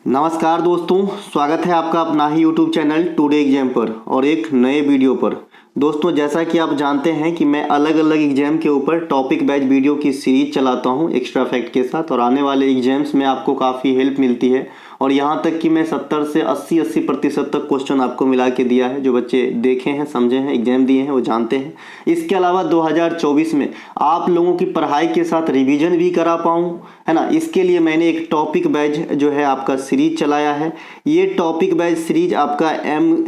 नमस्कार दोस्तों, स्वागत है आपका अपना ही यूट्यूब चैनल टुडे एग्जाम पर और एक नए वीडियो पर। दोस्तों, जैसा कि आप जानते हैं कि मैं अलग अलग एग्जाम के ऊपर टॉपिक वाइज वीडियो की सीरीज चलाता हूं एक्स्ट्रा फैक्ट के साथ, और आने वाले एग्जाम्स में आपको काफ़ी हेल्प मिलती है। और यहाँ तक कि मैं 70 से 80% तक क्वेश्चन आपको मिला के दिया है। जो बच्चे देखे हैं, समझे हैं, एग्जाम दिए हैं, वो जानते हैं। इसके अलावा 2024 में आप लोगों की पढ़ाई के साथ रिवीजन भी करा पाऊँ, है ना, इसके लिए मैंने एक टॉपिक वाइज जो है आपका सीरीज चलाया है। ये टॉपिक वाइज सीरीज आपका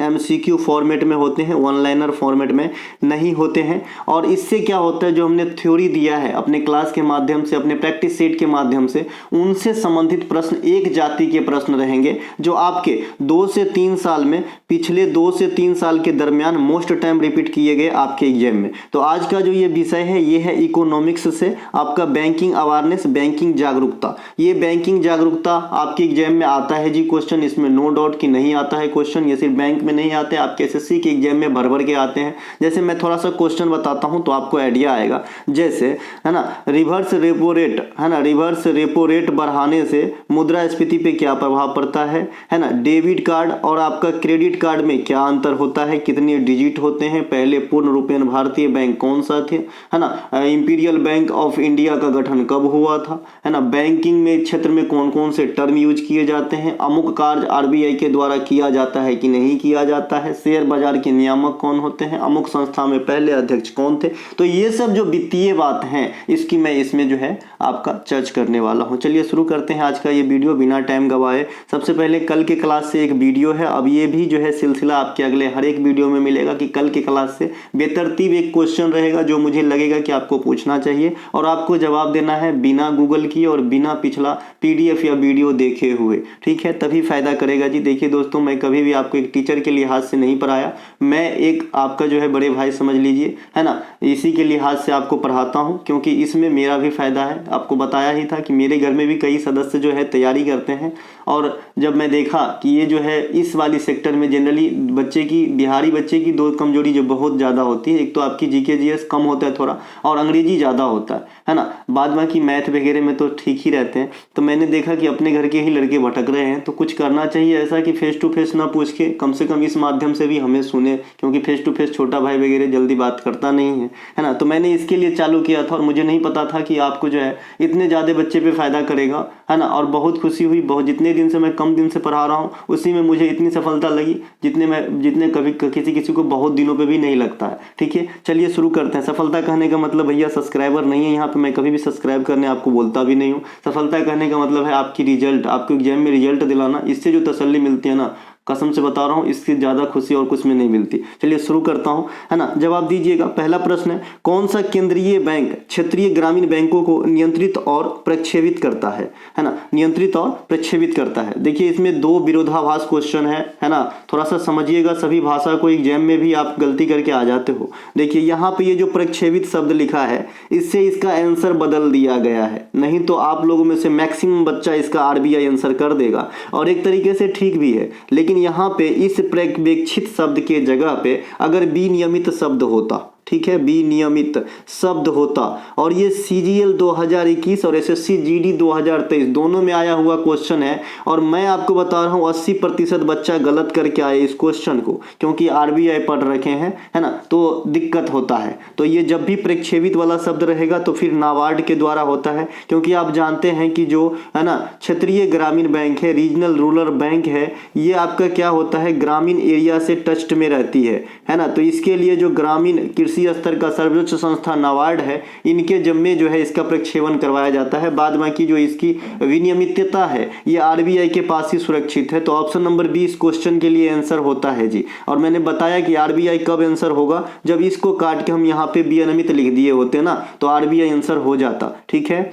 MCQ फॉर्मेट में होते हैं, वन लाइनर फॉर्मेट में नहीं होते हैं। और इससे क्या होता है, जो हमने थ्योरी दिया है अपने क्लास के माध्यम से, अपने प्रैक्टिस सेट के माध्यम से, उनसे संबंधित प्रश्न एक जाति के प्रश्न रहेंगे जो आपके 2 से 3 साल में, पिछले 2 से 3 साल के दरमियान मोस्ट टाइम रिपीट किए गए आपके एग्जाम में। तो आज का जो ये विषय है, ये है इकोनॉमिक्स से आपका बैंकिंग अवेयरनेस, बैंकिंग जागरूकता। ये बैंकिंग जागरूकता आपके एग्जाम में आता है जी क्वेश्चन, इसमें नो डाउट कि नहीं आता है क्वेश्चन। ये सिर्फ बैंक में नहीं आते, आपके SSC के एग्जाम में भर भर के आते हैं। जैसे मैं थोड़ा सा क्वेश्चन बताता हूं तो आपको आइडिया आएगा। जैसे, है ना, रिवर्स रेपो रेट, है ना, रिवर्स रेपो रेट बढ़ाने से मुद्रास्फीति पे क्या प्रभाव पड़ता है ना। डेबिट कार्ड और आपका क्रेडिट कार्ड में क्या अंतर होता है, कितने डिजिट होते हैं, पहले पूर्ण रूपेण भारतीय बैंक कौन सा थे, है ना, इंपीरियल बैंक ऑफ इंडिया का गठन कब हुआ था, है ना, बैंकिंग में क्षेत्र में कौन कौन से टर्म यूज किए जाते हैं, अमुक कार्य RBI के द्वारा किया जाता है कि नहीं किया जाता है, शेयर बाजार के नियामक कौन होते हैं, अमुक संस्था में पहले अध्यक्ष कौन थे। तो ये सब जो वित्तीय बात हैं, इसकी मैं इसमें जो है आपका चर्च करने वाला हूं। चलिए शुरू करते हैं आज का ये वीडियो बिना टाइम गवाए। सबसे पहले कल के क्लास से एक वीडियो है, अब ये भी जो है सिलसिला आपके अगले हर एक वीडियो में मिलेगा कि कल के क्लास से बेतरतीब एक क्वेश्चन रहेगा जो मुझे लगेगा कि आपको पूछना चाहिए और आपको जवाब देना है बिना गूगल किए और बिना पिछला PDF या वीडियो देखे हुए। ठीक है, तभी फायदा करेगा जी। देखिए दोस्तों, मैं कभी भी आपको एक टीचर के लिहाज से नहीं पढ़ाया, मैं एक आपका जो है बड़े भाई समझ लीजिए, है ना, इसी के लिहाज से आपको पढ़ाता हूँ, क्योंकि इसमें मेरा भी फायदा है। आपको बताया ही था कि मेरे घर में भी कई सदस्य जो है तैयारी करते हैं, और जब मैं देखा कि ये जो है इस वाली सेक्टर में जनरली बच्चे की, बिहारी बच्चे की 2 कमजोरी जो बहुत ज़्यादा होती है, एक तो आपकी GK GS कम होता है थोड़ा, और अंग्रेजी ज़्यादा होता है ना। बाद बाकी मैथ वगैरह में तो ठीक ही रहते हैं। तो मैंने देखा कि अपने घर के ही लड़के भटक रहे हैं, तो कुछ करना चाहिए ऐसा कि फेस टू फेस ना पूछ के कम से कम इस माध्यम से भी हमें सुने, क्योंकि फेस टू फेस छोटा भाई वगैरह जल्दी बात करता नहीं है ना। तो मैंने इसके लिए चालू किया था और मुझे नहीं पता था कि आपको जो है इतने ज़्यादा बच्चे पे फायदा करेगा, है ना। और बहुत खुशी हुई, बहुत, जितने दिन से मैं कम दिन से पढ़ा रहा हूँ उसी में मुझे इतनी सफलता लगी जितने कभी किसी को बहुत दिनों पे भी नहीं लगता है। ठीक है, चलिए शुरू करते हैं। सफलता कहने का मतलब भैया सब्सक्राइबर नहीं है यहाँ पे, मैं कभी भी सब्सक्राइब करने आपको बोलता भी नहीं हूँ। सफलता कहने का मतलब है आपकी रिजल्ट, आपको एग्जाम में रिजल्ट दिलाना। इससे जो तसल्ली मिलती है ना, कसम से बता रहा हूँ, इससे ज़्यादा खुशी और कुछ में नहीं मिलती। चलिए शुरू करता हूँ, है ना। जवाब दीजिएगा। पहला प्रश्न है, कौन सा केंद्रीय बैंक क्षेत्रीय ग्रामीण बैंकों को नियंत्रित और प्रक्षेपित करता है ना, नियंत्रित और प्रक्षेपित करता है। देखिए इसमें 2 विरोधाभास क्वेश्चन है ना, थोड़ा सा समझिएगा। सभी भाषा को एग्जाम में भी आप गलती करके आ जाते हो। देखिए यहाँ पे ये जो प्रक्षेपित शब्द लिखा है, इससे इसका आंसर बदल दिया गया है, नहीं तो आप लोगों में से मैक्सिमम बच्चा इसका RBI आंसर कर देगा, और एक तरीके से ठीक भी है। लेकिन यहाँ पे इस पर्यवेक्षित शब्द के जगह पे अगर विनियमित शब्द होता, ठीक है, विनियमित शब्द होता, और ये CGL 2021 और SSC GD 2023 दोनों में आया हुआ क्वेश्चन है, और मैं आपको बता रहा हूँ 80% बच्चा गलत करके आए इस क्वेश्चन को, क्योंकि RBI पढ़ रखे हैं, है ना, तो दिक्कत होता है। तो ये जब भी प्रक्षेपित वाला शब्द रहेगा तो फिर नाबार्ड के द्वारा होता है, क्योंकि आप जानते हैं कि जो, है ना, क्षेत्रीय ग्रामीण बैंक है, रीजनल रूरल बैंक है, ये आपका क्या होता है, ग्रामीण एरिया से टच्ड में रहती है ना। तो इसके लिए जो ग्रामीण कृषि स्तर का सर्वोच्च संस्था नाबार्ड है, इनके जिम्मे जो है इसका प्रक्षेपण करवाया जाता है। बाद बाकी जो इसकी विनियमितता है, ये RBI के पास ही सुरक्षित है। तो ऑप्शन नंबर B इस क्वेश्चन के लिए आंसर होता है जी। और मैंने बताया कि RBI कब आंसर होगा, जब इसको काट के हम यहाँ पे विनियमित लिख दिए होते ना, तो RBI आंसर हो जाता। ठीक है,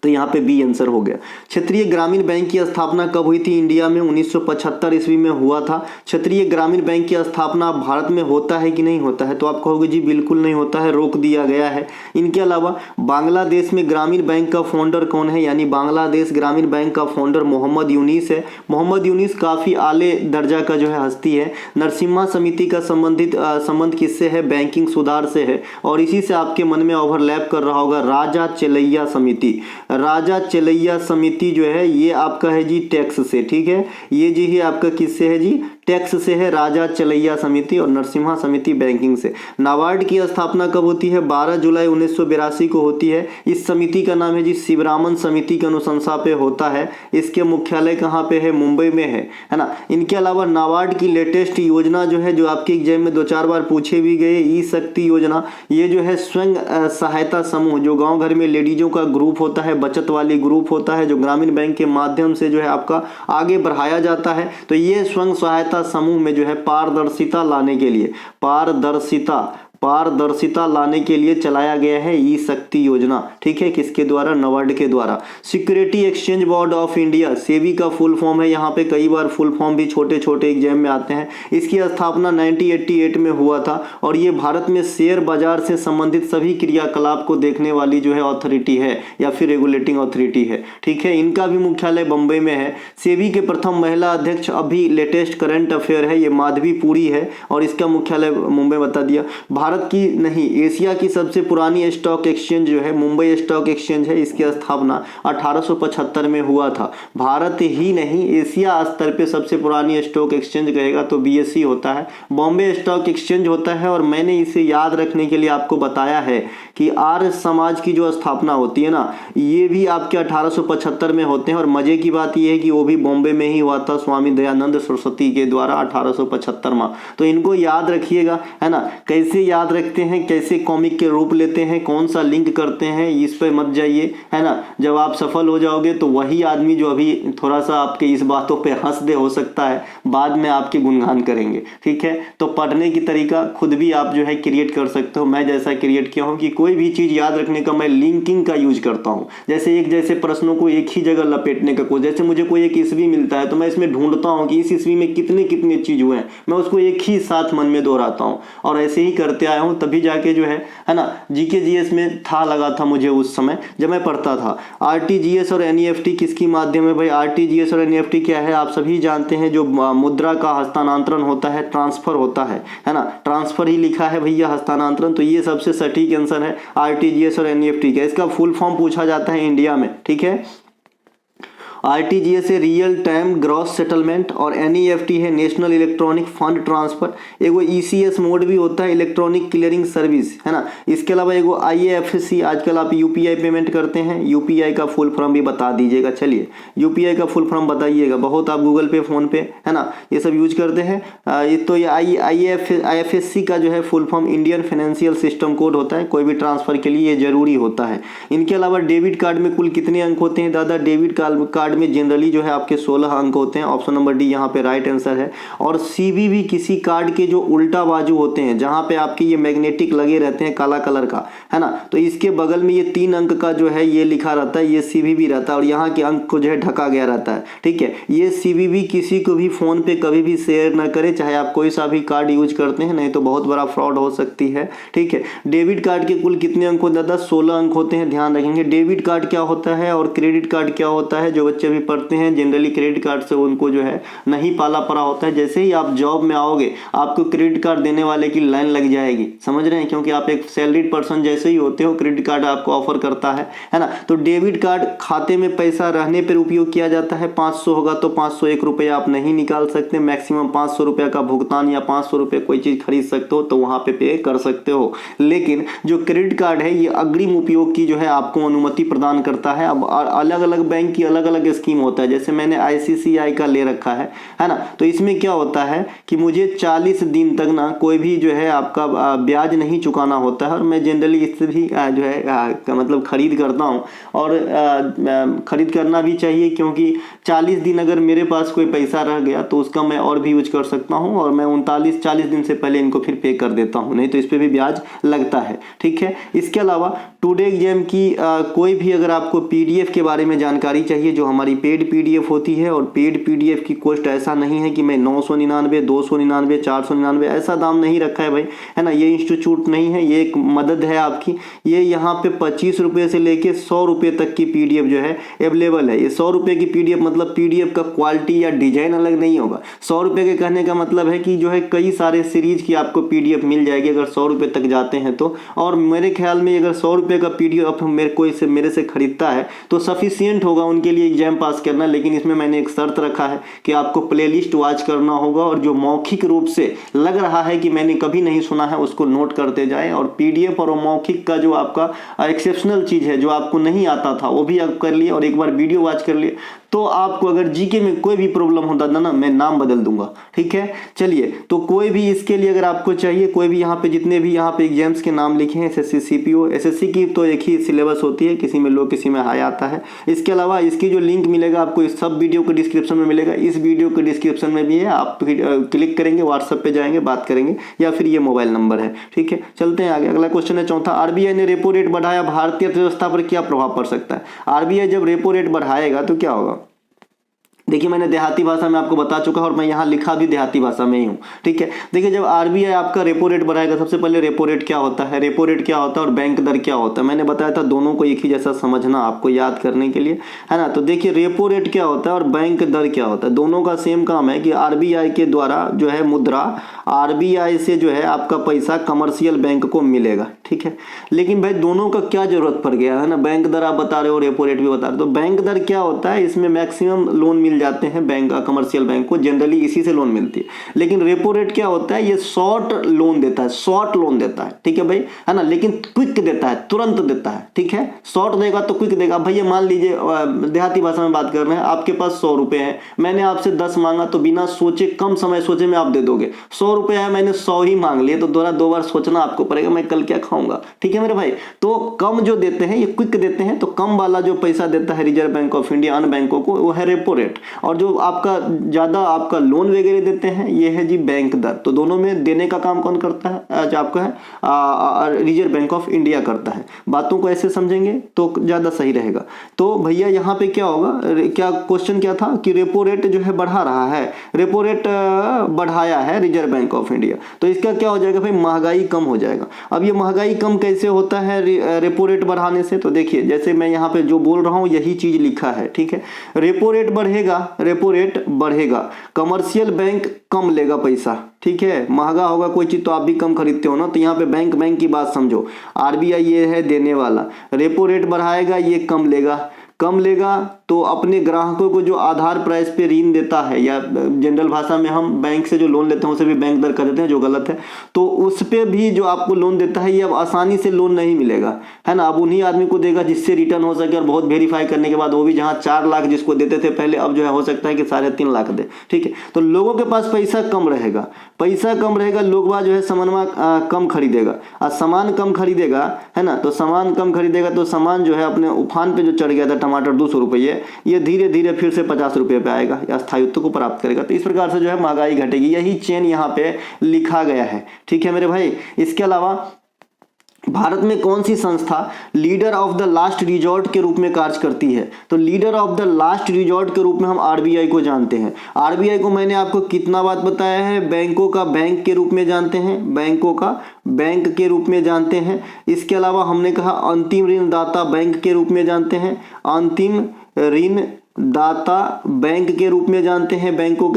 तो यहाँ पे B आंसर हो गया। क्षेत्रीय ग्रामीण बैंक की स्थापना कब हुई थी इंडिया में? 1975 ईस्वी में हुआ था। क्षेत्रीय ग्रामीण बैंक की स्थापना भारत में होता है कि नहीं होता है? तो आप कहोगे जी बिल्कुल नहीं होता है, रोक दिया गया है। इनके अलावा बांग्लादेश में ग्रामीण बैंक का फाउंडर कौन है? यानी बांग्लादेश ग्रामीण बैंक का फाउंडर मोहम्मद यूनिस है। मोहम्मद यूनिस काफ़ी आले दर्जा का जो है हस्ती है। नरसिम्हा समिति का संबंध किससे है? बैंकिंग सुधार से है। और इसी से आपके मन में ओवरलैप कर रहा होगा राजा चेलैया समिति। राजा चलैया समिति जो है ये आपका है जी टैक्स से, ठीक है। ये जी है आपका किससे है जी, टैक्स से है, राजा चलैया समिति। और नरसिम्हा समिति बैंकिंग से। नाबार्ड की स्थापना कब होती है, 12 जुलाई 1982 को होती है। इस समिति का नाम है जी शिवरामन समिति की अनुशंसा पे होता है। इसके मुख्यालय कहाँ पे है, मुंबई में है ना। इनके अलावा नाबार्ड की लेटेस्ट योजना जो है, जो आपके एग्जाम में 2-4 बार पूछे भी गए, ई शक्ति योजना, ये जो है स्वयं सहायता समूह, जो गांव घर में लेडीजों का ग्रुप होता है, बचत वाली ग्रुप होता है, जो ग्रामीण बैंक के माध्यम से जो है आपका आगे बढ़ाया जाता है। तो ये स्वयं सहायता समूह में जो है पारदर्शिता लाने के लिए, पारदर्शिता लाने के लिए चलाया गया है ई शक्ति योजना, ठीक है। किसके द्वारा, नाबार्ड के द्वारा। Security exchange board of India, SEBI का फुल फॉर्म है। यहाँ पे कई बार फुल फॉर्म भी छोटे छोटे एग्जाम में आते हैं। इसकी स्थापना 1988 में हुआ था और ये भारत में शेयर बाजार से संबंधित सभी क्रियाकलाप को देखने वाली जो है अथॉरिटी है या फिर रेगुलेटिंग अथॉरिटी है, ठीक है। इनका भी मुख्यालय बम्बई में है। सेबी के प्रथम महिला अध्यक्ष, अभी लेटेस्ट करंट अफेयर है, ये माधवी पुरी है और इसका मुख्यालय मुंबई बता दिया। भारत की नहीं, एशिया की सबसे पुरानी स्टॉक एक्सचेंज जो है मुंबई स्टॉक एक्सचेंज है। इसकी स्थापना 1875 में हुआ था। भारत ही नहीं, एशिया स्तर पे सबसे पुरानी स्टॉक एक्सचेंज कहेगा तो बीएसई होता है, बॉम्बे स्टॉक एक्सचेंज होता है। और मैंने इसे याद रखने के लिए आपको बताया है कि आर्य समाज की जो स्थापना होती है ना, ये भी आपके 1875 में होते हैं। और मजे की बात यह है कि वो भी बॉम्बे में ही हुआ था, स्वामी दयानंद सरस्वती के द्वारा 1875 में। तो इनको याद रखिएगा, है ना। कैसे याद रखते हैं, कैसे कॉमिक के रूप लेते हैं, कौन सा लिंक करते हैं, इस पे मत जाइए, है ना। जब आप सफल हो जाओगे तो वही आदमी जो अभी थोड़ा सा आपके इस बातों पे हंस दे, हो सकता है बाद में आपके गुणगान करेंगे, ठीक है। तो पढ़ने की तरीका खुद भी आप जो है क्रिएट कर सकते हो। मैं जैसा क्रिएट किया हूँ कि कोई भी चीज याद रखने का मैं लिंकिंग का यूज करता हूँ। जैसे एक जैसे प्रश्नों को एक ही जगह लपेटने का कोई, जैसे मुझे कोई एक ईस्वी मिलता है तो मैं इसमें ढूंढता हूँ कि इस ईस्वी में कितने कितने चीज हुए हैं, मैं उसको एक ही साथ मन में दोहराता हूँ और ऐसे ही करते आया हूँ। तभी जाके जो है ना, जीके जीएस में था लगा था मुझे उस समय जब मैं पढ़ता था। आरटीजीएस और एनईएफटी किसकी माध्यम है भाई, आरटीजीएस और एनईएफटी क्या है आप सभी जानते हैं। जो मुद्रा का हस्तांतरण होता है, ट्रांसफर होता है ना, ट्रांसफर ही लिखा है भैया, हस्तांतरण। तो ये सबसे सटीक आंसर है आरटीजीएस और एनईएफटी का। इसका फुल फॉर्म पूछा जाता है इंडिया में, ठीक है। आरटीजीएस है रियल टाइम ग्रॉस सेटलमेंट और एनईएफटी है नेशनल इलेक्ट्रॉनिक फंड ट्रांसफर। एगो ईसीएस मोड भी होता है, इलेक्ट्रॉनिक क्लियरिंग सर्विस, है ना। इसके अलावा एगो आईएफएससी, आजकल आप यूपीआई पेमेंट करते हैं, यूपीआई का फुल फॉर्म भी बता दीजिएगा। चलिए यूपीआई का फुल फॉर्म बताइएगा, बहुत आप गूगल पे, फोन पे, है ना, ये सब यूज करते हैं। ये तो ये आईएफएससी का जो है full form Indian financial system code होता है, कोई भी ट्रांसफर के लिए ये जरूरी होता है। इनके अलावा डेबिट कार्ड में कुल कितने अंक होते हैं दादा, डेबिट कार्ड में जनरली जो है आपके 16 अंक होते हैं। ऑप्शन नंबर डी यहाँ पे राइट आंसर है। और सीवीवी किसी कार्ड के जो उल्टा बाजू होते हैं, जहां पे आपके ये मैग्नेटिक लगे रहते हैं काला कलर का, है ना, तो इसके बगल में ये 3 अंक का जो है ये लिखा रहता है, ये सीवीवी रहता है और यहाँ के अंक को जो है ढका गया रहता है, ठीक है। ये सीवीवी किसी को भी फोन पे कभी भी शेयर ना करे, चाहे आप कोई सा भी कार्ड यूज करते हैं, नहीं तो बहुत बड़ा फ्रॉड हो सकती है, ठीक है। डेबिट कार्ड के कुल कितने अंक होते हैं, 16 अंक होते हैं, ध्यान रखेंगे। डेबिट कार्ड क्या होता है और क्रेडिट कार्ड क्या होता है, जो बच्चे भी पढ़ते हैं जनरली क्रेडिट कार्ड से उनको जो है नहीं पाला पड़ा होता है। जैसे ही आप जॉब में आओगे आपको क्रेडिट कार्ड देने वाले की लाइन लग जाएगी, समझ रहे हैं, क्योंकि आप एक सैलरीड पर्सन जैसे ही होते हो, क्रेडिट कार्ड आपको ऑफर करता है ना। तो डेबिट कार्ड खाते में पैसा रहने पर उपयोग किया जाता है। 500 होगा तो 501 रुपये आप नहीं निकाल सकते, मैक्सिमम 500 रुपये का भुगतान या 500 रुपये कोई चीज खरीद सकते हो तो वहां पे कर सकते हो। लेकिन जो क्रेडिट कार्ड है ये अग्रिम उपयोग की जो है आपको अनुमति प्रदान करता है। अब अलग अलग बैंक की अलग अलग स्कीम होता है, जैसे मैंने आईसीसीआई का ले रखा है ना। तो इसमें क्या होता है कि मुझे 40 दिन तक ना कोई भी जो है आपका ब्याज नहीं चुकाना होता है। और मैं जनरली इससे भी जो है मतलब खरीद करता हूँ और खरीद करना भी चाहिए, क्योंकि 40 दिन अगर मेरे पास कोई पैसा रह गया तो उसका मैं और भी यूज कर सकता हूँ और मैं 40 दिन से पहले इनको फिर पे कर देता हूँ, नहीं तो इस पर भी ब्याज लगता है, ठीक है। इसके अलावा टुडे एग्जाम की कोई भी अगर आपको पीडीएफ के बारे में जानकारी चाहिए, जो हमारी पेड पीडीएफ होती है, और पेड पीडीएफ की कॉस्ट ऐसा नहीं है कि मैं 999, 299, 499 ऐसा दाम नहीं रखा है भाई, है ना। ये इंस्टीट्यूट नहीं है, ये एक मदद है आपकी। ये यहाँ पे 25 रुपये से लेके 100 रुपये तक की पीडीएफ जो है अवेलेबल है। ये 100 रुपये की पीडीएफ मतलब पीडीएफ का क्वालिटी या डिजाइन अलग नहीं होगा। 100 रुपये के कहने का मतलब है कि जो है कई सारे सीरीज की आपको पीडीएफ मिल जाएगी अगर 100 रुपये तक जाते हैं तो। और मेरे ख्याल में अगर 100 रुपये का पीडीएफ मेरे से खरीदता है तो सफिशियंट होगा उनके लिए एग्जाम पास करना। लेकिन इसमें मैंने एक शर्त रखा है कि आपको प्लेलिस्ट वॉच करना होगा, और जो मौखिक रूप से लग रहा है कि मैंने कभी नहीं सुना है उसको नोट करते जाएं। और पीडीएफ और मौखिक का जो आपका एक्सेप्शनल चीज है जो आपको नहीं आता था वो भी आप कर लिए, और एक बार वीडियो वॉच कर लिए तो आपको अगर जीके में कोई भी प्रॉब्लम होता था ना, मैं नाम बदल दूंगा, ठीक है। चलिए, तो कोई भी इसके लिए अगर आपको चाहिए, कोई भी यहाँ पे जितने भी यहाँ पे एग्जाम्स के नाम लिखे हैं, एसएससी सीपीओ, एसएससी की तो एक ही सिलेबस होती है, किसी में लो किसी में हाई आता है। इसके अलावा इसकी जो लिंक मिलेगा आपको इस सब वीडियो के डिस्क्रिप्शन में मिलेगा, इस वीडियो के डिस्क्रिप्शन में भी है। आप क्लिक करेंगे, व्हाट्सएप पे जाएंगे, बात करेंगे, या फिर ये मोबाइल नंबर है, ठीक है। चलते हैं आगे। अगला क्वेश्चन है चौथा, आरबीआई ने रेपो रेट बढ़ाया, भारतीय अर्थव्यवस्था पर क्या प्रभाव पड़ सकता है। आरबीआई जब रेपो रेट बढ़ाएगा तो क्या होगा। देखिए, मैंने देहाती भाषा में आपको बता चुका और मैं यहाँ लिखा भी देहाती भाषा में ही हूँ, ठीक है। देखिए, जब आरबीआई आपका रेपो रेट बढ़ाएगा, सबसे पहले रेपो रेट क्या होता है, रेपो रेट क्या होता है और बैंक दर क्या होता है, मैंने बताया था दोनों को एक ही जैसा समझना आपको याद करने के लिए, है ना। तो देखिए, रेपो रेट क्या होता है और बैंक दर क्या होता है, दोनों का सेम काम है कि आरबीआई के द्वारा जो है मुद्रा, आरबीआई से जो है आपका पैसा कमर्शियल बैंक को मिलेगा, ठीक है। लेकिन भाई दोनों का क्या जरूरत पड़ गया है ना, बैंक दर आप बता रहे हो, रेपो रेट भी बता रहे हो। तो बैंक दर क्या होता है, इसमें मैक्सिमम लोन मिल जाते हैं बैंक, कमर्शियल बैंक को जनरली इसी से लोन मिलती है। लेकिन रेपो रेट क्या होता है, ये शॉर्ट लोन देता है, शॉर्ट लोन देता है, ठीक है भाई, है ना। लेकिन क्विक देता है, तुरंत देता है, ठीक है। शॉर्ट देगा तो क्विक देगा। भैया मान लीजिए देहाती भाषा में बात कर रहे हैं, आपके पास 100 रुपए है, मैंने आपसे 10 मांगा तो बिना सोचे, कम समय सोचे में आप दे दोगे। 100 रुपए है, मैंने 100 ही मांग लिए, तो दो बार सोचना आपको पड़ेगा मैं कल क्या खाऊंगा, ठीक है मेरे भाई। तो कम जो देते हैं ये क्विक देते हैं, तो कम वाला जो पैसा देता है रिजर्व बैंक ऑफ इंडिया अन्य बैंकों को, वो है रेपो रेट। और जो आपका ज्यादा आपका लोन वगैरह देते हैं ये है जी बैंक दर। तो दोनों में देने का काम कौन करता है, जो आपका है रिजर्व बैंक ऑफ इंडिया करता है। बातों को ऐसे समझेंगे तो ज्यादा सही रहेगा। तो भैया यहाँ पे क्या होगा, क्या क्वेश्चन क्या था कि रेपो रेट जो है बढ़ा रहा है, रेपो रेट बढ़ाया है रिजर्व बैंक ऑफ इंडिया, तो इसका क्या हो जाएगा भाई, महंगाई कम हो जाएगा। अब ये महंगाई कम कैसे होता है रेपो रेट बढ़ाने से, तो देखिए जैसे मैं यहाँ पे जो बोल रहा हूँ यही चीज लिखा है, ठीक है। रेपो रेट बढ़ेगा, रेपो रेट बढ़ेगा, कमर्शियल बैंक कम लेगा पैसा, ठीक है। महंगा होगा कोई चीज तो आप भी कम खरीदते हो ना, तो यहाँ पे बैंक की बात समझो। आरबीआई ये है देने वाला, रेपो रेट बढ़ाएगा, ये कम लेगा तो अपने ग्राहकों को जो आधार प्राइस पे ऋण देता है, या जनरल भाषा में हम बैंक से जो लोन लेते हैं उसे भी बैंक दर कर देते हैं जो गलत है, तो उस पे भी जो आपको लोन देता है ये अब आसानी से लोन नहीं मिलेगा, है ना। अब उन्हीं आदमी को देगा जिससे रिटर्न हो सके, और बहुत वेरीफाई करने के बाद, वो भी जहाँ 4 लाख जिसको देते थे पहले, अब जो है हो सकता है कि 3.5 लाख दे, ठीक है। तो लोगों के पास पैसा कम रहेगा, लोग जो है सामान कम खरीदेगा, और सामान कम खरीदेगा, है ना। तो सामान कम खरीदेगा तो सामान जो है अपने उफान पे जो चढ़ गया था, टमाटर 200 रुपये, ये धीरे धीरे फिर से 50 रुपये पे आएगा या स्थायित्व को प्राप्त करेगा। तो इस प्रकार से जो है महंगाई घटेगी, यही चेन यहाँ पे लिखा गया है, ठीक है मेरे भाई। इसके अलावा भारत में कौन सी संस्था leader of the last resort के रूप में कार्य करती है, तो leader of the last resort के रूप में हम आरबीआई को जानते हैं। आरबीआई को मैंने आपको कितना बात बताया है, बैंकों का बैंक के रूप में जानते हैं, बैंकों का बैंक के रूप में जानते हैं। इसके अलावा हमने कहा अंतिम ऋण दाता बैंक के रूप में जानते हैं, अंतिम ऋण दाता बैंक के रूप में जानते हैं, बैंकों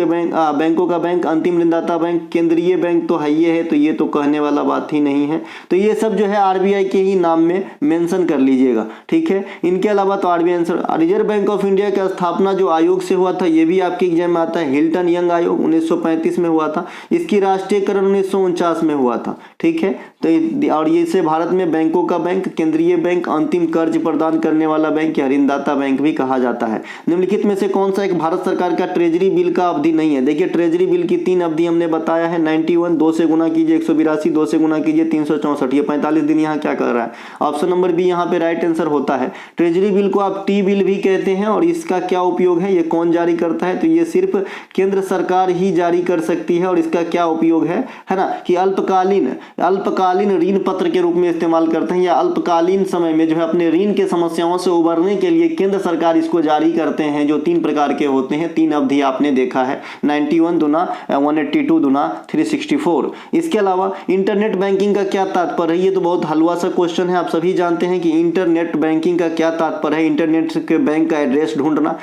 का बैंक, अंतिम ऋणदाता बैंक, केंद्रीय बैंक तो है ये है, तो ये तो कहने वाला बात ही नहीं है। तो ये सब जो है आरबीआई के ही नाम में मेंशन कर लीजिएगा, ठीक है। इनके अलावा तो RBI answer, reserve Bank of India की स्थापना जो आयोग से हुआ था ये भी आपके एग्जाम में आता है, हिल्टन यंग आयोग 1935 में हुआ था। इसकी राष्ट्रीयकरण 1949 में हुआ था, ठीक है। तो और ये से भारत में बैंकों का बैंक, केंद्रीय बैंक, अंतिम कर्ज प्रदान करने वाला बैंक या ऋणदाता बैंक भी कहा जाता है। निम्नलिखित में से कौन सा एक भारत सरकार का ट्रेजरी बिल का अवधि नहीं है। देखिए ट्रेजरी बिल की 3 अवधि हमने बताया है, 91, 2 से गुना कीजिए 182, 2 से गुना कीजिए 364, ये 45 दिन यहाँ क्या कर रहा है। ऑप्शन नंबर बी यहाँ पे राइट आंसर होता है। ट्रेजरी बिल को आप टी बिल भी कहते हैं, और इसका क्या उपयोग है, ये कौन जारी करता है, तो ये सिर्फ केंद्र सरकार ही जारी कर सकती है। और इसका क्या उपयोग है ना, कि अल्पकालीन ऋण पत्र के रूप में इस्तेमाल करते हैं, या अल्पकालीन समय में जो है अपने ऋण के समस्याओं से उबरने के लिए केंद्र सरकार इसको जारी करते करते हैं जो 3 प्रकार के होते हैं, 3 अवधि आपने देखा है, 91 दुना, 182 दुना, 364। इसके अलावा इंटरनेट बैंकिंग का क्या तात्पर्य है? ये तो बहुत हलवा सा क्वेश्चन है। आप सभी जानते हैं कि इंटरनेट बैंकिंग का क्या तात्पर्य है। इंटरनेट के बैंक का एड्रेस ढूंढना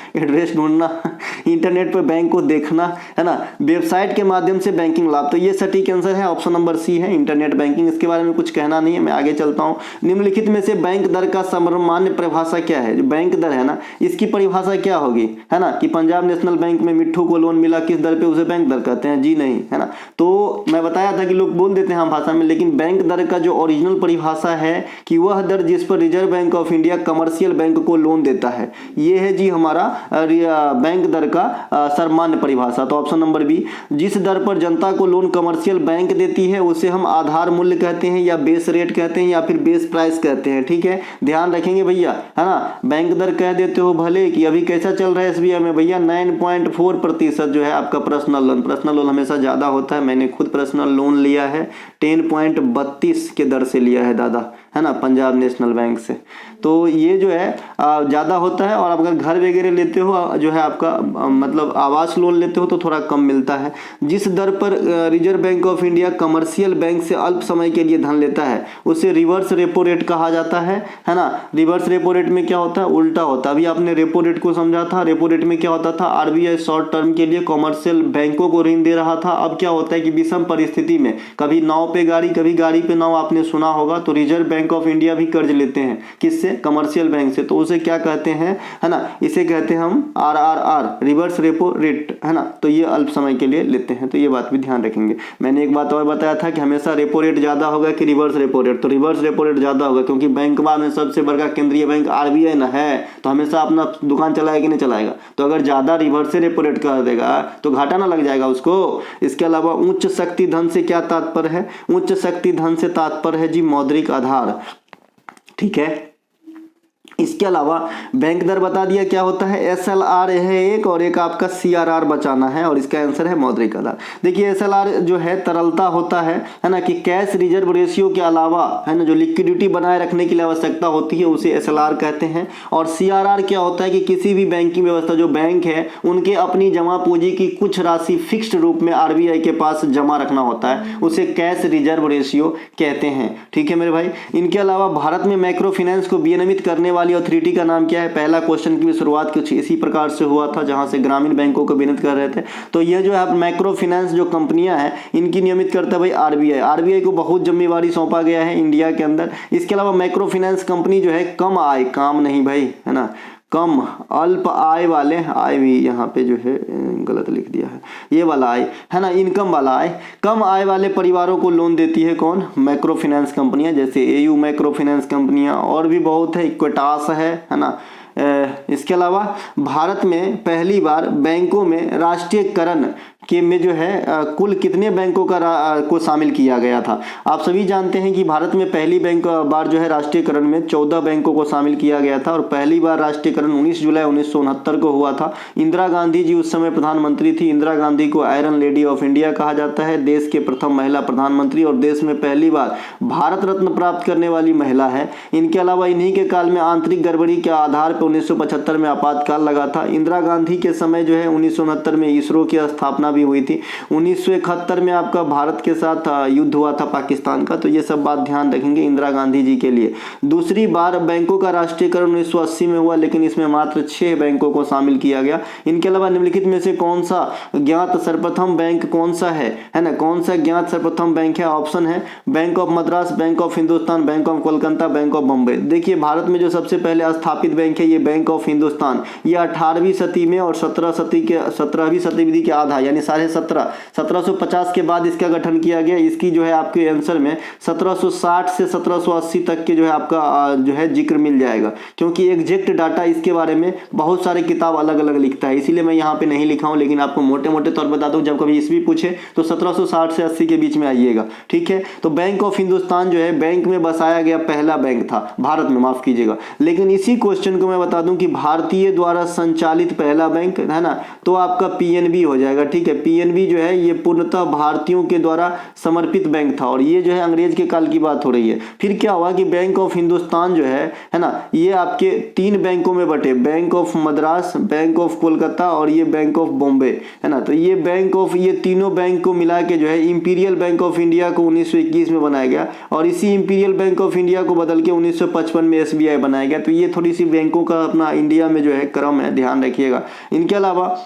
इंटरनेट पर बैंक को देखना, है ना, वेबसाइट के माध्यम से बैंकिंग लाभ। तो ये सटीक आंसर है, ऑप्शन नंबर सी है, इंटरनेट बैंकिंग। इसके बारे में कुछ कहना नहीं है, मैं आगे चलता हूँ। निम्नलिखित में से बैंक दर का सामान्य परिभाषा क्या है? जो बैंक दर है ना, इसकी परिभाषा क्या होगी, है ना, कि पंजाब नेशनल बैंक में मिट्ठू को लोन मिला, किस दर पे उसे बैंक दर कहते हैं? जी नहीं, है ना। तो मैं बताया था कि लोग बोल देते हैं हम भाषा में, लेकिन बैंक दर का जो ओरिजिनल परिभाषा है कि वह दर जिस पर reserve Bank of India commercial bank को लोन देता है, ये है जी हमारा बैंक दर का सामान्य परिभाषा। तो ऑप्शन नंबर बी, जिस दर पर जनता को लोन कमर्शियल बैंक देती है उसे हम आधार मूल्य कहते हैं, या बेस रेट कहते हैं, या फिर बेस प्राइस कहते हैं। ठीक है, ध्यान रखेंगे भैया, है ना। बैंक दर कह देते हो भले कि अभी कैसा चल रहा है एसबीआई में भैया, 9.4% जो है आपका पर्सनल लोन। पर्सनल लोन हमेशा ज्यादा होता है, मैंने खुद पर्सनल लोन लिया है, 10.32 के दर से लिया है दादा, है ना, पंजाब नेशनल बैंक से। तो ये जो है ज़्यादा होता है। और अगर घर वगैरह लेते हो जो है आपका मतलब आवास लोन लेते हो तो थोड़ा कम मिलता है। जिस दर पर reserve Bank of India commercial bank से अल्प समय के लिए धन लेता है उसे रिवर्स रेपो रेट कहा जाता है ना। रिवर्स रेपो रेट में क्या होता है? उल्टा होता है। अभी आपने रेपो रेट को समझा था, रेपो रेट में क्या होता था? आरबीआई शॉर्ट टर्म के लिए कमर्शियल बैंकों को ऋण दे रहा था। अब क्या होता है कि विषम परिस्थिति में कभी नाव पे गाड़ी, कभी गाड़ी पे नाव, आपने सुना होगा, तो रिजर्व बैंक ऑफ इंडिया भी कर्ज लेते हैं, किससे? कमर्शियल बैंक से। तो उसे क्या कहते हैं, है ना, इसे कहते हैं हम आरआरआर, रिवर्स रेपो रेट, है ना। तो ये अल्प समय के लिए लेते हैं, तो ये बात भी ध्यान रखेंगे। मैंने एक बात और बताया था कि हमेशा रेपो रेट ज्यादा होगा कि रिवर्स रेपो रेट, तो रिवर्स रेपो रेट ज्यादा होगा, क्योंकि बैंकवा में सबसे बड़ा केंद्रीय बैंक आरबीआई ना है, तो हमेशा अपना दुकान चलाएगा कि नहीं चलाएगा। तो अगर ज्यादा रिवर्स रेपो रेट कर देगा तो घाटा ना लग जाएगा उसको। इसके अलावा उच्च शक्ति धन से क्या तात्पर्य है? उच्च शक्ति धन से तात्पर्य है जी मौद्रिक आधार। ठीक है, इसके अलावा बैंक दर बता दिया क्या होता है, एसएलआर है एक, और एक आपका सीआरआर बचाना है, और इसका आंसर है मौद्रिक आधार। देखिए एसएलआर जो है तरलता होता है ना, कि कैश रिजर्व रेशियो के अलावा, है ना, जो लिक्विडिटी बनाए रखने के लिए आवश्यकता होती है उसे एसएलआर कहते हैं। और सीआरआर क्या होता है कि किसी भी बैंकिंग व्यवस्था, जो बैंक है, उनके अपनी जमा पूंजी की कुछ राशि फिक्स्ड रूप में आरबीआई के पास जमा रखना होता है, उसे कैश रिजर्व रेशियो कहते हैं। ठीक है मेरे भाई। इनके अलावा भारत में माइक्रो फाइनेंस को विनियमित करने वाली अथॉरिटी का नाम क्या है? पहला क्वेश्चन की शुरुआत कुछ इसी प्रकार से हुआ था, जहां से ग्रामीण बैंकों को विनियमित कर रहे थे। तो ये जो है माइक्रो फाइनेंस जो कंपनियां हैं, इनकी नियमित करता है भाई आरबीआई। आरबीआई को बहुत जिम्मेवारी सौंपा गया है इंडिया के अंदर। इसके अलावा माइक्रो फाइनेंस कंपनी जो है कम आय, काम नहीं भाई, है ना, कम अल्प आय वाले, आय भी यहाँ पे जो है गलत लिख दिया है, ये वाला आय, है ना, इनकम वाला आय, कम आय वाले परिवारों को लोन देती है कौन? माइक्रो फाइनेंस कंपनियां, जैसे एयू माइक्रो फाइनेंस कंपनियां, और भी बहुत है, इक्विटास है ना। इसके अलावा भारत में पहली बार बैंकों में राष्ट्रीयकरण के में जो है कुल कितने बैंकों को शामिल किया गया था? आप सभी जानते हैं कि भारत में पहली बार जो है राष्ट्रीयकरण में 14 बैंकों को शामिल किया गया था, और पहली बार राष्ट्रीयकरण 19 जुलाई 1969 को हुआ था। इंदिरा गांधी जी उस समय प्रधानमंत्री थी। इंदिरा गांधी को आयरन लेडी ऑफ इंडिया कहा जाता है, देश के प्रथम महिला प्रधानमंत्री, और देश में पहली बार भारत रत्न प्राप्त करने वाली महिला है। इनके अलावा इन्हीं के काल में आंतरिक गड़बड़ी के आधार पर 1975 में आपातकाल लगा था। इंदिरा गांधी के समय जो है 1969 में इसरो की स्थापना भी हुई थी। 1971 में आपका भारत के साथ युद्ध हुआ था पाकिस्तान का। तो ये सब बात ध्यान रखेंगे इंदिरा गांधी जी के लिए। दूसरी बार बैंकों का राष्ट्रीयकरण 1980 में हुआ, लेकिन इसमें मात्र 6 बैंकों को शामिल किया गया। इनके अलावा निम्नलिखित में से कौन सा ज्ञात सर्वप्रथम बैंक कौन सा है ना, कौन सा ज्ञात सर्वप्रथम बैंक है? ऑप्शन है bank of Madras, bank of Hindustan, bank of Kolkata, bank of Bombay. देखिए भारत में जो सबसे पहले स्थापित बैंक है ये बैंक ऑफ हिंदुस्तान। ये 18वीं सदी में और 17वीं सदी के आधा यानी 1750 के बाद इसका गठन किया गया। इसकी जो है आपके आंसर में 1760 से 1780 तक के जो है आपका जो है जिक्र मिल जाएगा, क्योंकि एग्जैक्ट डाटा इसके बारे में बहुत सारे किताब अलग अलग लिखता है, इसीलिए मैं यहाँ पे नहीं लिखा हूँ, लेकिन आपको मोटे मोटे तौर पर बता दूं, जब कभी ईस्वी पूछे तो 1760 से 80 के बीच में आइएगा। ठीक है, तो बैंक ऑफ हिंदुस्तान जो है बैंक में बसाया गया पहला बैंक था भारत में, माफ कीजिएगा। लेकिन इसी क्वेश्चन को मैं बता दूं कि भारतीय द्वारा संचालित पहला बैंक है ना, तो आपका पीएनबी हो जाएगा। ठीक है, पीएनबी जो है ये पूर्णतः भारतीयों के द्वारा समर्पित बैंक था और ये जो है अंग्रेज के काल की बात हो रही है। फिर क्या हुआ कि बैंक ऑफ हिंदुस्तान जो है ना, ये आपके 3 बैंकों में बटे, bank of Madras, bank of Kolkata और ये बैंक ऑफ बॉम्बे है ना। तो ये तीनों बैंक को मिला के जो है इंपीरियल बैंक ऑफ इंडिया को 1921 में बनाया गया और इसी इंपीरियल बैंक ऑफ इंडिया को बदल के 1955 में एसबीआई बनाया गया। तो ये थोड़ी सी बैंकों का अपना इंडिया में जो है क्रम है, ध्यान रखिएगा। इनके अलावा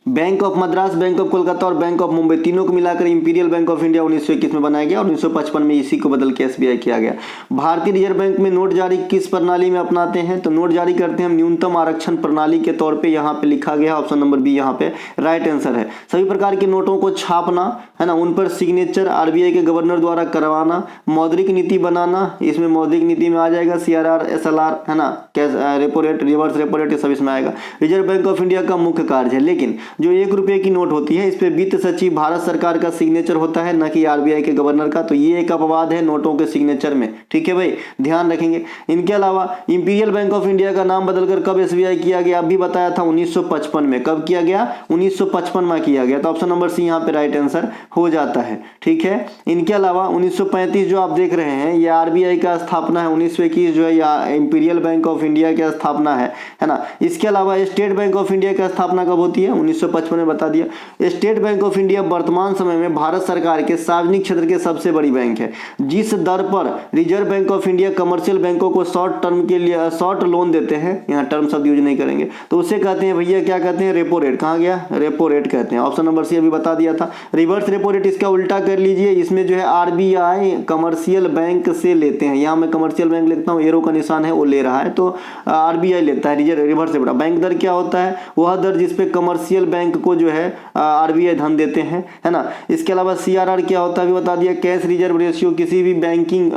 bank of Madras, bank of Kolkata और बैंक ऑफ मुंबई तीनों को मिलाकर इंपीरियल बैंक ऑफ इंडिया 1921 में बनाया गया और 1955 में इसी को बदल के एसबीआई किया गया। भारतीय रिजर्व बैंक में नोट जारी किस प्रणाली में अपनाते हैं? तो नोट जारी करते हैं हम न्यूनतम आरक्षण प्रणाली के तौर पे, यहाँ पे लिखा गया ऑप्शन नंबर बी यहाँ पे राइट आंसर है। सभी प्रकार के नोटों को छापना है ना, उन पर सिग्नेचर आरबीआई के गवर्नर द्वारा करवाना, मौद्रिक नीति बनाना, इसमें मौद्रिक नीति में आ जाएगा सीआरआर, एसएलआर है ना, repo rate, reverse repo rate, सब इसमें आएगा। रिजर्व बैंक ऑफ इंडिया का मुख्य कार्य है, लेकिन जो 1 रुपए की नोट होती है इस पे वित्त सचिव भारत सरकार का सिग्नेचर होता है, न कि आरबीआई के गवर्नर का। तो ये एक अपवाद है नोटों के सिग्नेचर में, ठीक है भाई, ध्यान रखेंगे। इनके अलावा इंपीरियल बैंक ऑफ इंडिया का नाम बदलकर कब एसबीआई किया गया? अभी बताया था 1955 में। कब किया गया? 1955 में किया गया। तो ऑप्शन नंबर सी यहाँ पे राइट आंसर हो जाता है, ठीक है। इनके अलावा 1935 जो आप देख रहे हैं ये आरबीआई का स्थापना है, 1921 जो है या इंपीरियल बैंक ऑफ इंडिया की स्थापना है ना। इसके अलावा स्टेट बैंक ऑफ इंडिया की स्थापना कब होती है? 1955 में बता दिया। स्टेट बैंक ऑफ इंडिया वर्तमान समय में भारत सरकार के सार्वजनिक क्षेत्र के सबसे बड़ी बैंक है। जिस दर पर reserve Bank of India commercial बैंकों को शॉर्ट टर्म के लिए शॉर्ट लोन देते हैं, यहाँ टर्म शब्द यूज नहीं करेंगे, तो उसे कहते हैं भैया, क्या कहते हैं? Repo rate. कहाँ गया? रेपो रेट कहते हैं। ऑप्शन नंबर सी अभी बता दिया था। रिवर्स रेपो रेट इसका उल्टा कर लीजिए, इसमें जो है आरबीआई कमर्शियल बैंक से लेते हैं। यहाँ मैं कमर्शियल बैंक लिखता हूँ, एरो का निशान है, वो ले रहा है, तो आरबीआई लेता है रिवर्स रेपो। बैंक दर क्या होता है? वह दर जिसपे कमर्शियल बैंक को जो है आरबीआई धन देते हैं, है ना। इसके अलावा सीआरआर क्या होता है अभी बता दिया। कैश रिजर्व रेशियो, किसी भी बैंकिंग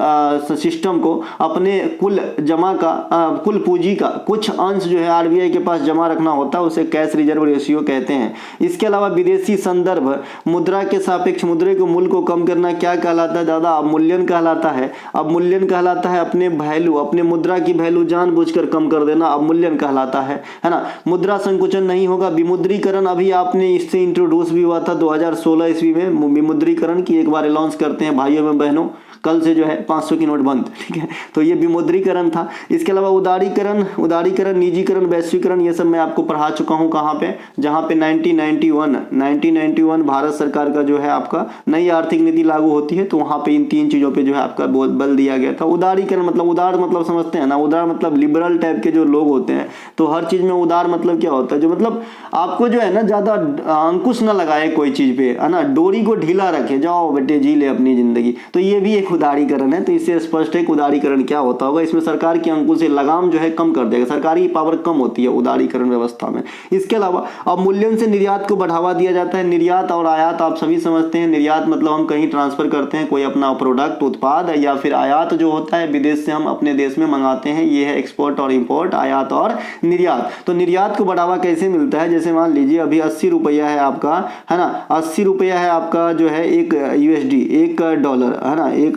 सिस्टम को अपने कुल जमा का कुल पूंजी का कुछ अंश जो है आरबीआई के पास जमा रखना होता है, उसे कैश रिजर्व रेशियो कहते हैं। इसके अलावा विदेशी संदर्भ मुद्रा के सापेक्ष मुद्रे को मूल्य को कम करना क्या कहलाता है दादा? अवमूल्यन कहलाता है। अवमूल्यन कहलाता है अपने वैल्यू, अपने मुद्रा की वैल्यू जानबूझकर कम कर देना, अवमूल्यन कहलाता है ना। मुद्रा संकुचन नहीं होगा। विमुद्रीकरण अभी आपने इससे इंट्रोड्यूस भी हुआ था 2016 ईस्वी में। विमुद्रीकरण की एक बार अनाउंस करते हैं भाइयों में बहनों, कल से जो है 500 की नोट बंद, ठीक है। तो ये विमुद्रीकरण था। इसके अलावा उदारीकरण, निजीकरण, वैश्वीकरण, ये सब मैं आपको पढ़ा चुका हूँ। कहाँ पे? जहाँ पे 1991 भारत सरकार का जो है आपका नई आर्थिक नीति लागू होती है, तो वहाँ पे इन 3 चीजों पे जो है आपका बहुत बल दिया गया था। उदारीकरण मतलब, उदार मतलब समझते हैं ना, उदार मतलब लिबरल टाइप के जो लोग होते हैं, तो हर चीज में उदार मतलब क्या होता है? जो मतलब आपको जो है ना ज्यादा अंकुश न लगाए कोई चीज पे, है ना, डोरी को ढीला रखे, जाओ बेटे जी ले अपनी जिंदगी। तो ये भी एक उदारीकरण है। तो इससे स्पष्ट है कि उदारीकरण क्या होता होगा। इसमें सरकार की अंकुश से लगाम जो है कम कर देगा, सरकारी पावर कम होती है उदारीकरण व्यवस्था में। इसके अलावा अवमूल्यन से निर्यात को बढ़ावा दिया जाता है। निर्यात और आयात आप सभी समझते हैं। निर्यात मतलब हम कहीं ट्रांसफर करते हैं कोई अपना प्रोडक्ट, उत्पाद, या फिर आयात जो होता है विदेश से हम अपने देश में मंगाते हैं, ये है एक्सपोर्ट और इंपोर्ट, आयात और निर्यात। तो निर्यात को बढ़ावा कैसे मिलता है? जैसे मान लीजिए अभी 80 रुपया है आपका, है ना, 80 रुपया है आपका जो है एक यूएसडी, $1 है ना, $1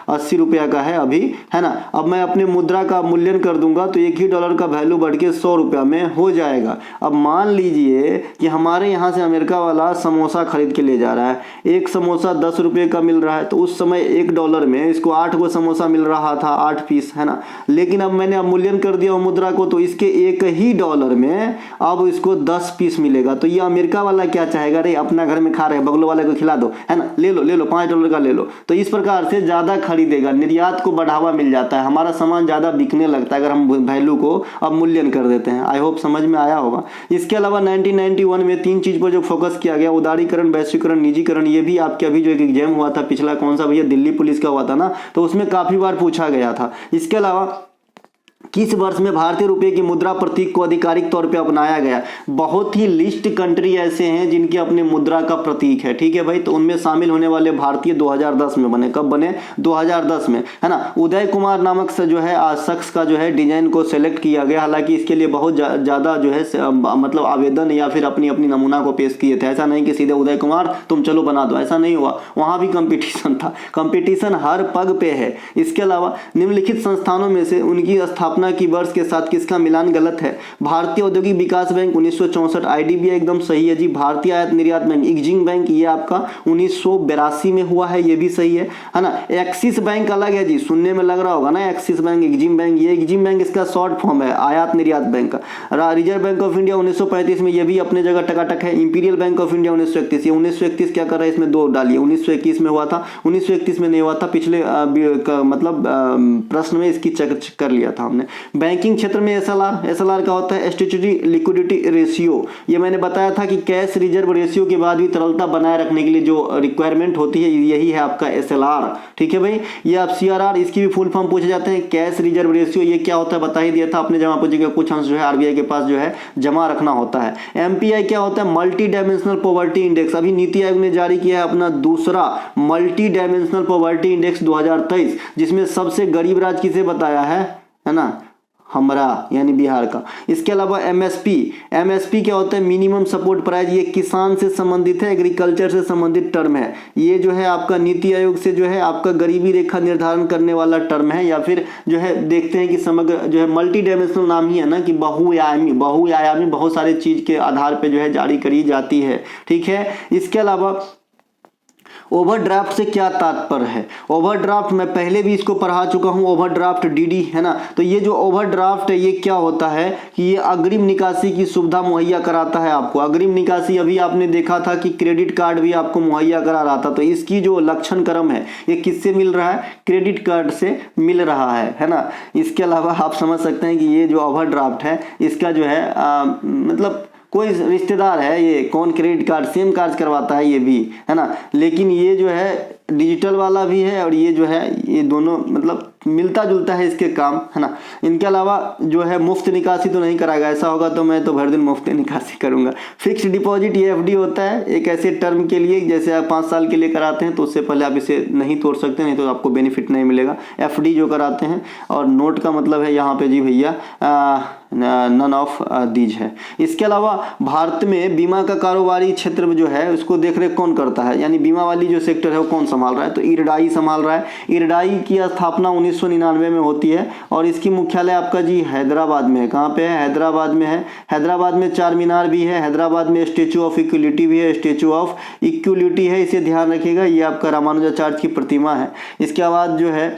80 रुपया का है अभी, है ना। अब मैं अपने मुद्रा का मूल्यन कर दूंगा तो $1 ही का वैल्यू बढ़ के 100 रुपया में हो जाएगा। अब मान लीजिए कि हमारे यहाँ से अमेरिका वाला समोसा खरीद के ले जा रहा है, एक समोसा 10 रुपये का मिल रहा है, तो उस समय $1 में इसको 8 गो समोसा मिल रहा था, 8 पीस, है ना। लेकिन अब मैंने अवमूल्यन कर दिया मुद्रा को, तो इसके $1 में अब इसको 10 पीस मिलेगा। तो ये अमेरिका वाला क्या चाहेगा? अरे अपना घर में खा रहे, बगलों वाले को खिला दो, है ना, ले लो $5 का ले लो। तो इस प्रकार से ज्यादा खरीदेगा, निर्यात को बढ़ावा मिल जाता है, हमारा सामान ज्यादा बिकने लगता है अगर हम वैल्यू को अवमूल्यन कर देते हैं। आई होप समझ में आया होगा। इसके अलावा 1991 में 3 चीज पर जो फोकस किया गया, उदारीकरण, वैश्वीकरण, निजीकरण, ये भी आपके अभी जो एक एग्जाम हुआ था पिछला, कौन सा भैया? दिल्ली पुलिस का हुआ था ना, तो उसमें काफी बार पूछा गया था। इसके अलावा किस वर्ष में भारतीय रुपये की मुद्रा प्रतीक को आधिकारिक तौर पे अपनाया गया? बहुत ही लिस्ट कंट्री ऐसे हैं जिनके अपने मुद्रा का प्रतीक है, ठीक है भाई। तो उनमें शामिल होने वाले भारतीय 2010 में बने। कब बने? 2010 में, है ना। उदय कुमार नामक से जो है शख्स का जो है डिजाइन को सिलेक्ट किया गया। हालांकि इसके लिए बहुत ज्यादा जो है मतलब आवेदन या फिर अपनी नमूना को पेश किए थे। ऐसा नहीं कि सीधे उदय कुमार तुम चलो बना दो, ऐसा नहीं हुआ। वहां भी कंपटीशन था, कंपटीशन हर पग पे है। इसके अलावा निम्नलिखित संस्थानों में से उनकी स्थापना स्थापना की वर्ष के साथ किसका मिलान गलत है? भारतीय औद्योगिक विकास बैंक 1964, आईडीबीआई एकदम सही है जी। भारतीय आयात निर्यात बैंक एक्जिम बैंक ये आपका 1982 में हुआ है, ये भी सही है ना। एक्सिस बैंक अलग है जी, सुनने में लग रहा होगा ना एक्सिस बैंक एक्जिम बैंक, ये एक्जिम बैंक इसका शॉर्ट फॉर्म है आयात निर्यात बैंक का। रिजर्व बैंक ऑफ इंडिया 1935 में, ये भी अपने जगह टकाटक है। इंपीरियल बैंक ऑफ इंडिया 1931, ये 1931 क्या कर रहा है इसमें दो डालिए, 1921 में हुआ था, 1931 में नहीं हुआ था, पिछले मतलब प्रश्न में इसकी चेक कर लिया था हमने। बैंकिंग क्षेत्र में एसएलआर का होता है स्टैट्यूटरी लिक्विडिटी रेशियो। ये मैंने बताया था कि कैश रिजर्व रेशियो के बाद भी तरलता बनाए रखने के लिए जो रिक्वायरमेंट होती है यही है आपका एसएलआर। ठीक है भाई। ये आप सीआरआर, इसकी भी फुल फॉर्म पूछे जाते हैं। कैश रिजर्व रेशियो ये क्या होता है बता ही दिया था आपने, जमा पूछेगा कुछ अंश जो है आरबीआई के पास जो है जमा रखना होता है। एमपीआई क्या होता है? Multi dimensional poverty index. अभी नीति आयोग ने जारी किया है अपना दूसरा मल्टी डायमेंशनल पॉवर्टी इंडेक्स 2023, जिसमें सबसे गरीब राज्य किसे बताया है ना, हमरा यानी बिहार का। इसके अलावा एमएसपी क्या होता है? Minimum support price. ये किसान से संबंधित है, एग्रीकल्चर से संबंधित टर्म है। ये जो है आपका नीति आयोग से जो है आपका गरीबी रेखा निर्धारण करने वाला टर्म है, या फिर जो है देखते हैं कि समग्र जो है मल्टी डायमेंशनल नाम ही है ना कि बहुआयामी बहुत सारे चीज के आधार पे जो है जारी करी जाती है। ठीक है। इसके अलावा ओवरड्राफ्ट से क्या तात्पर्य है? ओवरड्राफ्ट मैं पहले भी इसको पढ़ा चुका हूं, ओवरड्राफ्ट डीडी है ना। तो ये जो ओवरड्राफ्ट है ये क्या होता है कि ये अग्रिम निकासी की सुविधा मुहैया कराता है आपको। अग्रिम निकासी अभी आपने देखा था कि क्रेडिट कार्ड भी आपको मुहैया करा रहा था, तो इसकी जो लक्षण क्रम है ये किससे मिल रहा है? क्रेडिट कार्ड से मिल रहा है ना। इसके अलावा आप समझ सकते हैं कि ये जो ओवरड्राफ्ट है इसका जो है मतलब कोई रिश्तेदार है, ये कौन क्रेडिट कार्ड सेम कार्य करवाता है ये भी है ना, लेकिन ये जो है डिजिटल वाला भी है और ये जो है ये दोनों मतलब मिलता जुलता है इसके काम है ना। इनके अलावा जो है मुफ्त निकासी तो नहीं कराएगा, ऐसा होगा तो मैं तो भर दिन मुफ्त निकासी करूंगा। फिक्स्ड डिपॉजिट ये एफडी होता है एक ऐसे टर्म के लिए, जैसे आप 5 साल के लिए कराते हैं तो उससे पहले आप इसे नहीं तोड़ सकते, नहीं तो आपको बेनिफिट नहीं मिलेगा। एफडी जो कराते हैं, और नोट का मतलब है यहाँ पे जी भैया नन ऑफ दीज है। इसके अलावा भारत में बीमा का कारोबारी क्षेत्र में जो है उसको देख रेख कौन करता है, यानी बीमा वाली जो सेक्टर है वो कौन संभाल रहा है? तो इरडाई संभाल रहा है। इरडाई की स्थापना 1999 में होती है और इसकी मुख्यालय आपका जी हैदराबाद में है। कहाँ पे है? हैदराबाद में है। हैदराबाद में चार मीनार भी है, हैदराबाद में स्टेचू ऑफ इक्वलिटी भी है, स्टेचू ऑफ इक्वलिटी है, इसे ध्यान रखिएगा, ये आपका रामानुजाचार्य की प्रतिमा है। इसके बाद जो है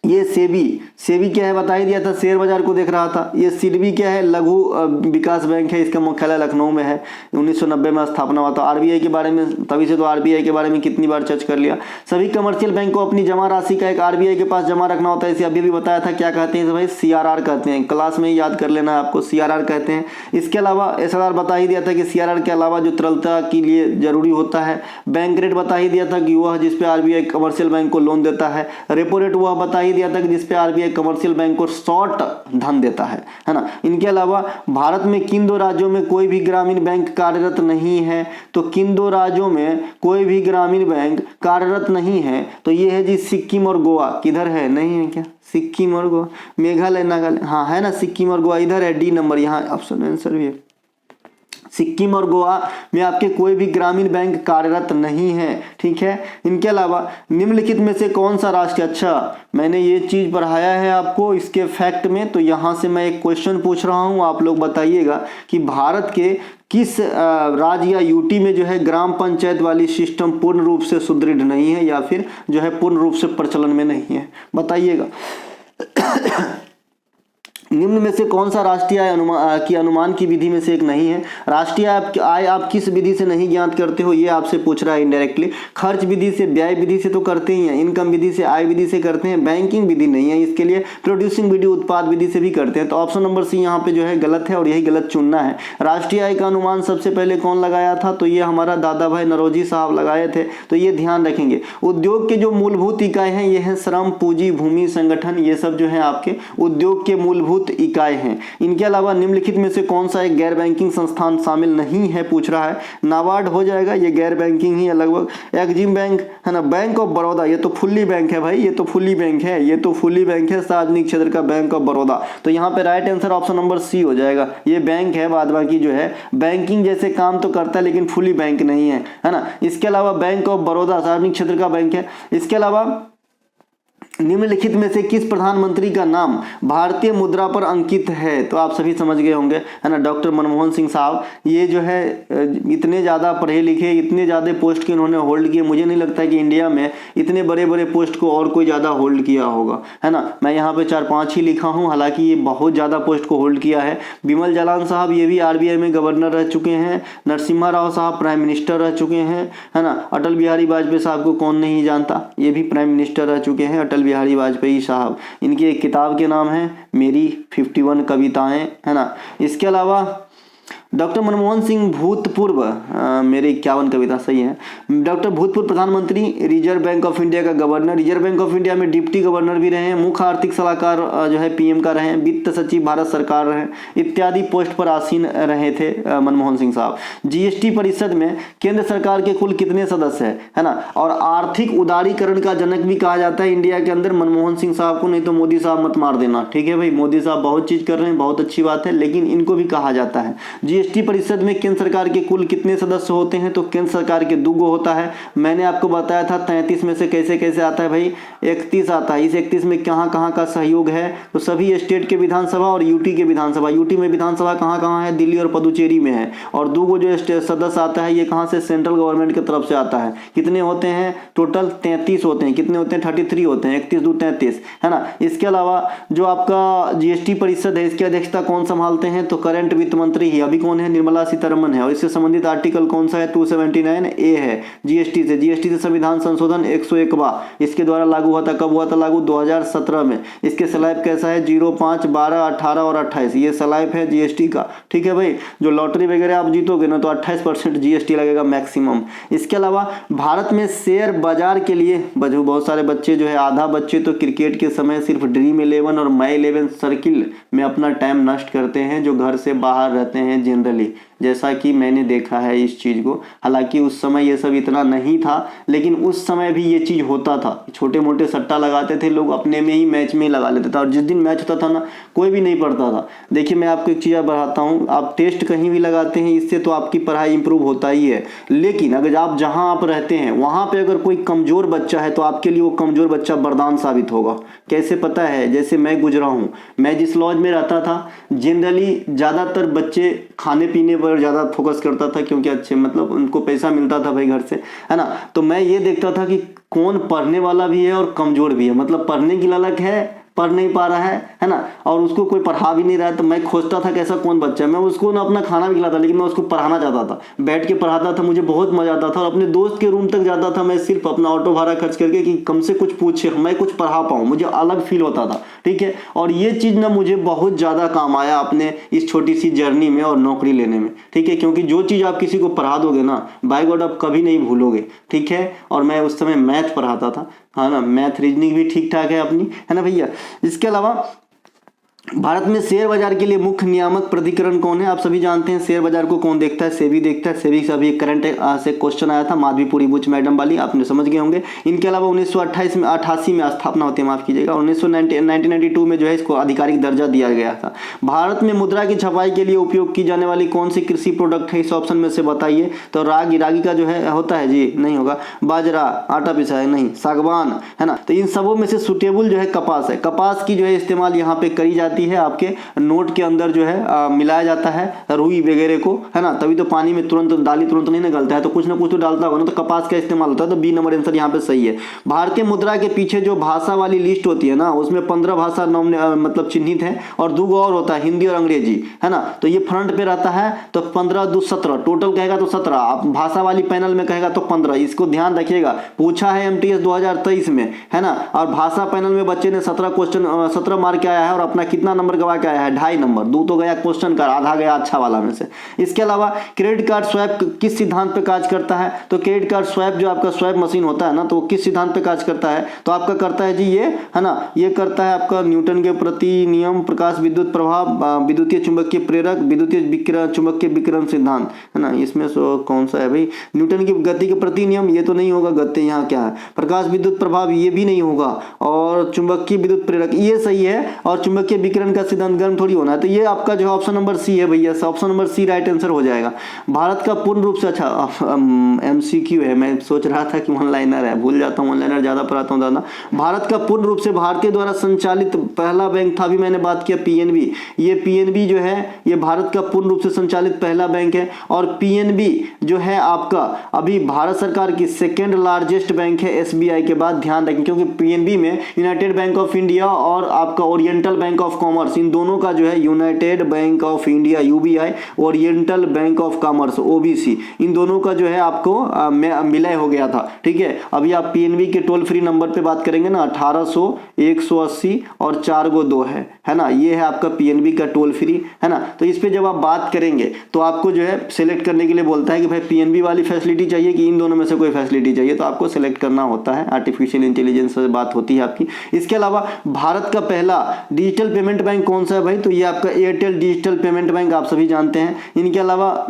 ये सेबी क्या है बता ही दिया था, शेयर बाजार को देख रहा था। ये सिडबी क्या है? लघु विकास बैंक है, इसका मुख्यालय लखनऊ में है, 1990 में स्थापना हुआ था। आरबीआई के बारे में, तभी से तो आरबीआई के बारे में कितनी बार चर्चा कर लिया। सभी कमर्शियल बैंक को अपनी जमा राशि का एक आरबीआई के पास जमा रखना होता है, इसे अभी भी बताया था। क्या कहते हैं भाई? सीआरआर कहते हैं, क्लास में याद कर लेना आपको, सीआरआर कहते हैं। इसके अलावा एसएलआर बता ही दिया था कि सीआरआर के अलावा जो तरलता के लिए जरूरी होता है। बैंक रेट बता ही दिया था कि वह जिसपे आरबीआई कमर्शियल बैंक को लोन देता है। रेपो रेट वह बता ही दिया था कि जिसपे आरबीआई कमर्शियल बैंक को शॉर्ट धन देता है ना। इनके अलावा भारत में किन दो राज्यों में कोई भी ग्रामीण बैंक कार्यरत नहीं है? तो किन दो राज्यों में कोई भी ग्रामीण बैंक कार्यरत नहीं है? तो ये है जी सिक्किम और गोवा। किधर है? नहीं है क्या? सिक्किम और गोवा, मेघालय, नागालैंड, हाँ है ना, सिक्किम और गोवा इधर है, डी नंबर यहाँ ऑप्शन आंसर भी है। सिक्किम और गोवा में आपके कोई भी ग्रामीण बैंक कार्यरत नहीं है। ठीक है। इनके अलावा निम्नलिखित में से कौन सा राष्ट्र, अच्छा मैंने ये चीज पढ़ाया है आपको इसके फैक्ट में, तो यहाँ से मैं एक क्वेश्चन पूछ रहा हूँ, आप लोग बताइएगा कि भारत के किस राज्य या यूटी में जो है ग्राम पंचायत वाली सिस्टम पूर्ण रूप से सुदृढ़ नहीं है या फिर जो है पूर्ण रूप से प्रचलन में नहीं है, बताइएगा। निम्न में से कौन सा राष्ट्रीय आय की अनुमान की विधि में से एक नहीं है? राष्ट्रीय आय आप किस विधि से नहीं ज्ञात करते हो, ये आपसे पूछ रहा है इनडायरेक्टली। खर्च विधि से, व्यय विधि से तो करते ही हैं, इनकम विधि से, आय विधि से करते हैं, बैंकिंग विधि नहीं है इसके लिए, प्रोड्यूसिंग विधि उत्पाद विधि से भी करते हैं। तो ऑप्शन नंबर सी यहाँ पे जो है गलत है और यही गलत चुनना है। राष्ट्रीय आय का अनुमान सबसे पहले कौन लगाया था? तो ये हमारा दादा भाई नौरोजी साहब लगाए थे, तो ये ध्यान रखेंगे। उद्योग के जो मूलभूत इकाई हैं ये है श्रम, पूंजी, भूमि, संगठन, ये सब जो है आपके उद्योग के मूलभूत इकाई हैं। इनके अलावा निम्नलिखित में से कौन सा एक गैर बैंकिंग संस्थान शामिल नहीं है पूछ रहा है। नाबार्ड हो जाएगा, ये गैर बैंकिंग ही है लगभग। एक्जिम बैंक है ना, बैंक ऑफ बड़ौदा, ये तो फुल्ली बैंक है भाई, ये तो फुल्ली बैंक है, ये तो फुल्ली बैंक है, सार्वजनिक क्षेत्र का बैंक ऑफ बड़ौदा। तो यहाँ पे right answer option number C हो जाएगा। ये बैंक है, बाद बाकी जो है बैंकिंग जैसे काम तो करता है लेकिन फुल्ली बैंक नहीं है, है ना। इसके अलावा बैंक ऑफ बड़ौदा सार्वजनिक क्षेत्र का बैंक है। इसके अलावा निम्नलिखित में से किस प्रधानमंत्री का नाम भारतीय मुद्रा पर अंकित है? तो आप सभी समझ गए होंगे, है ना, डॉक्टर मनमोहन सिंह साहब। ये जो है इतने ज़्यादा पढ़े लिखे, इतने ज़्यादा पोस्ट के इन्होंने होल्ड किए, मुझे नहीं लगता कि इंडिया में इतने बड़े बड़े पोस्ट को और कोई ज़्यादा होल्ड किया होगा, है ना। मैं यहाँ पे 4-5 ही लिखा हूँ, हालांकि ये बहुत ज़्यादा पोस्ट को होल्ड किया है। बिमल जालान साहब, ये भी RBI में गवर्नर रह चुके हैं। नरसिम्हा राव साहब प्राइम मिनिस्टर रह चुके हैं, है ना। अटल बिहारी वाजपेयी साहब को कौन नहीं जानता, ये भी प्राइम मिनिस्टर रह चुके हैं, अटल बिहारी वाजपेयी साहब। इनकी एक किताब के नाम है मेरी 51 कविताएं, है ना। इसके अलावा डॉक्टर मनमोहन सिंह भूतपूर्व मेरे 51 कविता सही है, डॉक्टर भूतपूर्व प्रधानमंत्री, रिजर्व बैंक ऑफ इंडिया का governor, reserve Bank of India में डिप्टी गवर्नर भी रहे हैं, मुख्य आर्थिक सलाहकार जो है PM का रहे, वित्त सचिव भारत सरकार रहे, इत्यादि पोस्ट पर आसीन रहे थे मनमोहन सिंह साहब। GST परिषद में केंद्र सरकार के कुल कितने सदस्य है ना। और आर्थिक उदारीकरण का जनक भी कहा जाता है इंडिया के अंदर मनमोहन सिंह साहब को, नहीं तो मोदी साहब मत मार देना, ठीक है भाई। मोदी साहब बहुत चीज कर रहे हैं, बहुत अच्छी बात है, लेकिन इनको भी कहा जाता है। GST परिषद में केंद्र सरकार के कुल कितने सदस्य होते हैं? तो केंद्र सरकार के 2 होता है। मैंने आपको बताया था 33 में से कैसे कैसे आता है भाई, 31 आता है। इस 31 में कहाँ कहाँ का सहयोग है? तो सभी स्टेट के विधानसभा और यूटी के विधानसभा। यूटी में विधानसभा कहाँ कहाँ है? दिल्ली और पुदुचेरी में है। और 2 जो सदस्य आता है ये कहाँ से? सेंट्रल गवर्नमेंट की तरफ से आता है। कितने होते हैं? टोटल 33 होते हैं। कितने होते हैं? 33 होते हैं, 31 2 33, है ना। इसके अलावा जो आपका GST परिषद है, इसकी अध्यक्षता कौन संभालते हैं? तो करंट वित्त मंत्री ही। अभी कौन है? निर्मला सीतारमन है। और इससे संबंधित आर्टिकल कौन सा है? 279A है। GST से संविधान संशोधन 101वां इसके द्वारा लागू हुआ था। कब हुआ था लागू? 2017 में। इसके स्लैब कैसा है? 0, 5, 12, 18 और 28, ये स्लैब है GST का, ठीक है भाई। जो लॉटरी वगैरह आप जीतोगे ना तो 28% GST लगेगा मैक्सिमम। इसके अलावा भारत में शेयर बाजार के लिए बहुत सारे बच्चे जो है, आधा बच्चे तो क्रिकेट के समय सिर्फ Dream11 और My11 सर्किल में अपना टाइम नष्ट करते हैं, जो घर से बाहर रहते हैं जनरली, जैसा कि मैंने देखा है इस चीज़ को। हालांकि उस समय ये सब इतना नहीं था, लेकिन उस समय भी ये चीज़ होता था। छोटे मोटे सट्टा लगाते थे लोग, अपने में ही मैच में ही लगा लेते थे, और जिस दिन मैच होता था ना कोई भी नहीं पढ़ता था। देखिए मैं आपको एक चीज़ बढ़ाता हूँ, आप टेस्ट कहीं भी लगाते हैं, इससे तो आपकी पढ़ाई इंप्रूव होता ही है, लेकिन अगर आप जहाँ आप रहते हैं वहाँ पर अगर कोई कमज़ोर बच्चा है तो आपके लिए वो कमज़ोर बच्चा वरदान साबित होगा। कैसे पता है? जैसे मैं गुजरा हूँ, मैं जिस लॉज में रहता था जनरली ज़्यादातर बच्चे खाने पीने पर ज़्यादा फोकस करता था, क्योंकि अच्छे मतलब उनको पैसा मिलता था भाई घर से, है ना। तो मैं ये देखता था कि कौन पढ़ने वाला भी है और कमज़ोर भी है, मतलब पढ़ने की ललक है, पढ़ नहीं पा रहा है ना, और उसको कोई पढ़ा भी नहीं रहा है। तो मैं खोजता था कैसा कौन बच्चा है, मैं उसको ना अपना खाना भी खिलाता, लेकिन मैं उसको पढ़ाना चाहता था, बैठ के पढ़ाता था, मुझे बहुत मजा आता था। और अपने दोस्त के रूम तक जाता था मैं सिर्फ अपना ऑटो भाड़ा खर्च करके, कि कम से कुछ पूछे, मैं कुछ पढ़ा पाऊँ, मुझे अलग फील होता था, ठीक है। और ये चीज़ ना मुझे बहुत ज़्यादा काम आया अपने इस छोटी सी जर्नी में और नौकरी लेने में, ठीक है। क्योंकि जो चीज़ आप किसी को पढ़ा दोगे ना, बाय गॉड आप कभी नहीं भूलोगे, ठीक है। और मैं उस समय मैथ पढ़ाता था, हाँ ना, मैथ रीजनिंग भी ठीक ठाक है अपनी, है ना भैया। इसके अलावा भारत में शेयर बाजार के लिए मुख्य नियामक प्राधिकरण कौन है? आप सभी जानते हैं शेयर बाजार को कौन देखता है? सेबी देखता है। सेबी से अभी करंट से क्वेश्चन आया था, माधवीपुरी बुच मैडम वाली, आपने समझ गए होंगे। इनके अलावा 1988 में स्थापना होती है, माफ कीजिएगा, 1992 में जो है इसको आधिकारिक दर्जा दिया गया था। भारत में मुद्रा की छपाई के लिए उपयोग की जाने वाली कौन सी कृषि प्रोडक्ट है? इस ऑप्शन में से बताइए। तो रागी का जो है होता है जी, नहीं होगा। बाजरा, आटा पिसा है, नहीं। सागवान, है ना। तो इन सबों में से सुटेबल जो है कपास है। कपास की जो है इस्तेमाल यहाँ पे करी जाती है, आपके नोट के अंदर जो है मिलाया जाता है रुई वगैरह को, है ना। तभी तो पानी में तुरंत डाली तुरंत नहीं निकलता है, तो कुछ ना कुछ तो डालता होगा ना, तो कपास का इस्तेमाल होता है। तो B नंबर आंसर यहाँ पे सही है। भारतीय मुद्रा के पीछे जो भाषा वाली लिस्ट होती है ना, उसमें 15 भाषा मतलब चिन्हित है, और 2 और होता है, हिंदी और अंग्रेजी, है ना। तो ये फ्रंट पे रहता है, तो 15 2 17 टोटल कहेगा तो 17, आप भाषा वाली पैनल में कहेगा तो 15। इसको ध्यान रखिएगा, पूछा है MTS 2023 में, है ना। और भाषा पैनल में बच्चे ने 17 मार्क के आया है, और अपना कितना नंबर गवा के आया है? 2.5 नंबर। 2 तो गया क्वेश्चन का, आधा गया अच्छा वाला में से। इसके अलावा क्रेडिट कार्ड स्वैप किस सिद्धांत पे कार्य करता है? तो क्रेडिट कार्ड स्वैप जो आपका स्वैप मशीन होता है ना, तो किस सिद्धांत पे कार्य करता है? तो आपका करता है जी ये, है ना, ये करता है आपका न्यूटन के प्रति नियम, प्रकाश विद्युत प्रभाव, विद्युतीय चुंबकीय प्रेरक, विद्युतीय चुंबकीय विकिरण सिद्धांत, है ना। इसमें कौन सा है भाई? न्यूटन की गति के प्रति नियम, ये तो नहीं होगा, गति यहाँ क्या है? प्रकाश विद्युत प्रभाव, ये भी नहीं होगा। और चुंबकीय विद्युत प्रेरक, ये सही है। और चुंबकीय विकिरण का सिद्धांत गर्म थोड़ी होना है। तो ये आपका जो है ऑप्शन नंबर सी है भैया, option number C right answer हो जाएगा। भारत का पूर्ण रूप से, अच्छा MCQ है, मैं सोच रहा था कि ऑनलाइनर है, भूल जाता हूँ, ऑनलाइनर ज़्यादा पढ़ाता हूँ दादा। भारत का पूर्ण रूप से भारतीय द्वारा संचालित पहला बैंक था, अभी मैंने बात किया PNB, ये PNB जो है ये भारत का पूर्ण रूप से संचालित पहला बैंक है। और PNB जो है आपका अभी भारत सरकार की सेकेंड लार्जेस्ट बैंक है SBI के बाद, ध्यान रखें, क्योंकि PNB में यूनाइटेड बैंक ऑफ इंडिया और आपका ओरिएंटल बैंक ऑफ कॉमर्स, इन दोनों का जो है United bank of India UBI, oriental bank of commerce OBC, इन दोनों का जो है आपको विलय हो गया था। ठीक है, अभी आप PNB के टोल फ्री नंबर पे बात करेंगे ना, 1800 180 और 452 है ना, ये है आपका PNB का टोल फ्री, है ना। तो इस पे जब आप बात करेंगे तो आपको जो है सिलेक्ट करने के लिए बोलता है कि भाई PNB वाली फैसिलिटी चाहिए कि इन दोनों में से कोई फैसिलिटी चाहिए, तो आपको सिलेक्ट करना होता है। आर्टिफिशियल इंटेलिजेंस से बात होती है आपकी। इसके अलावा भारत का पहला डिजिटल पेमेंट बैंक कौन सा है भाई, तो ये आपका एयरटेल डिजिटल पेमेंट बैंक, आप सभी जानते हैं। इनके अलावा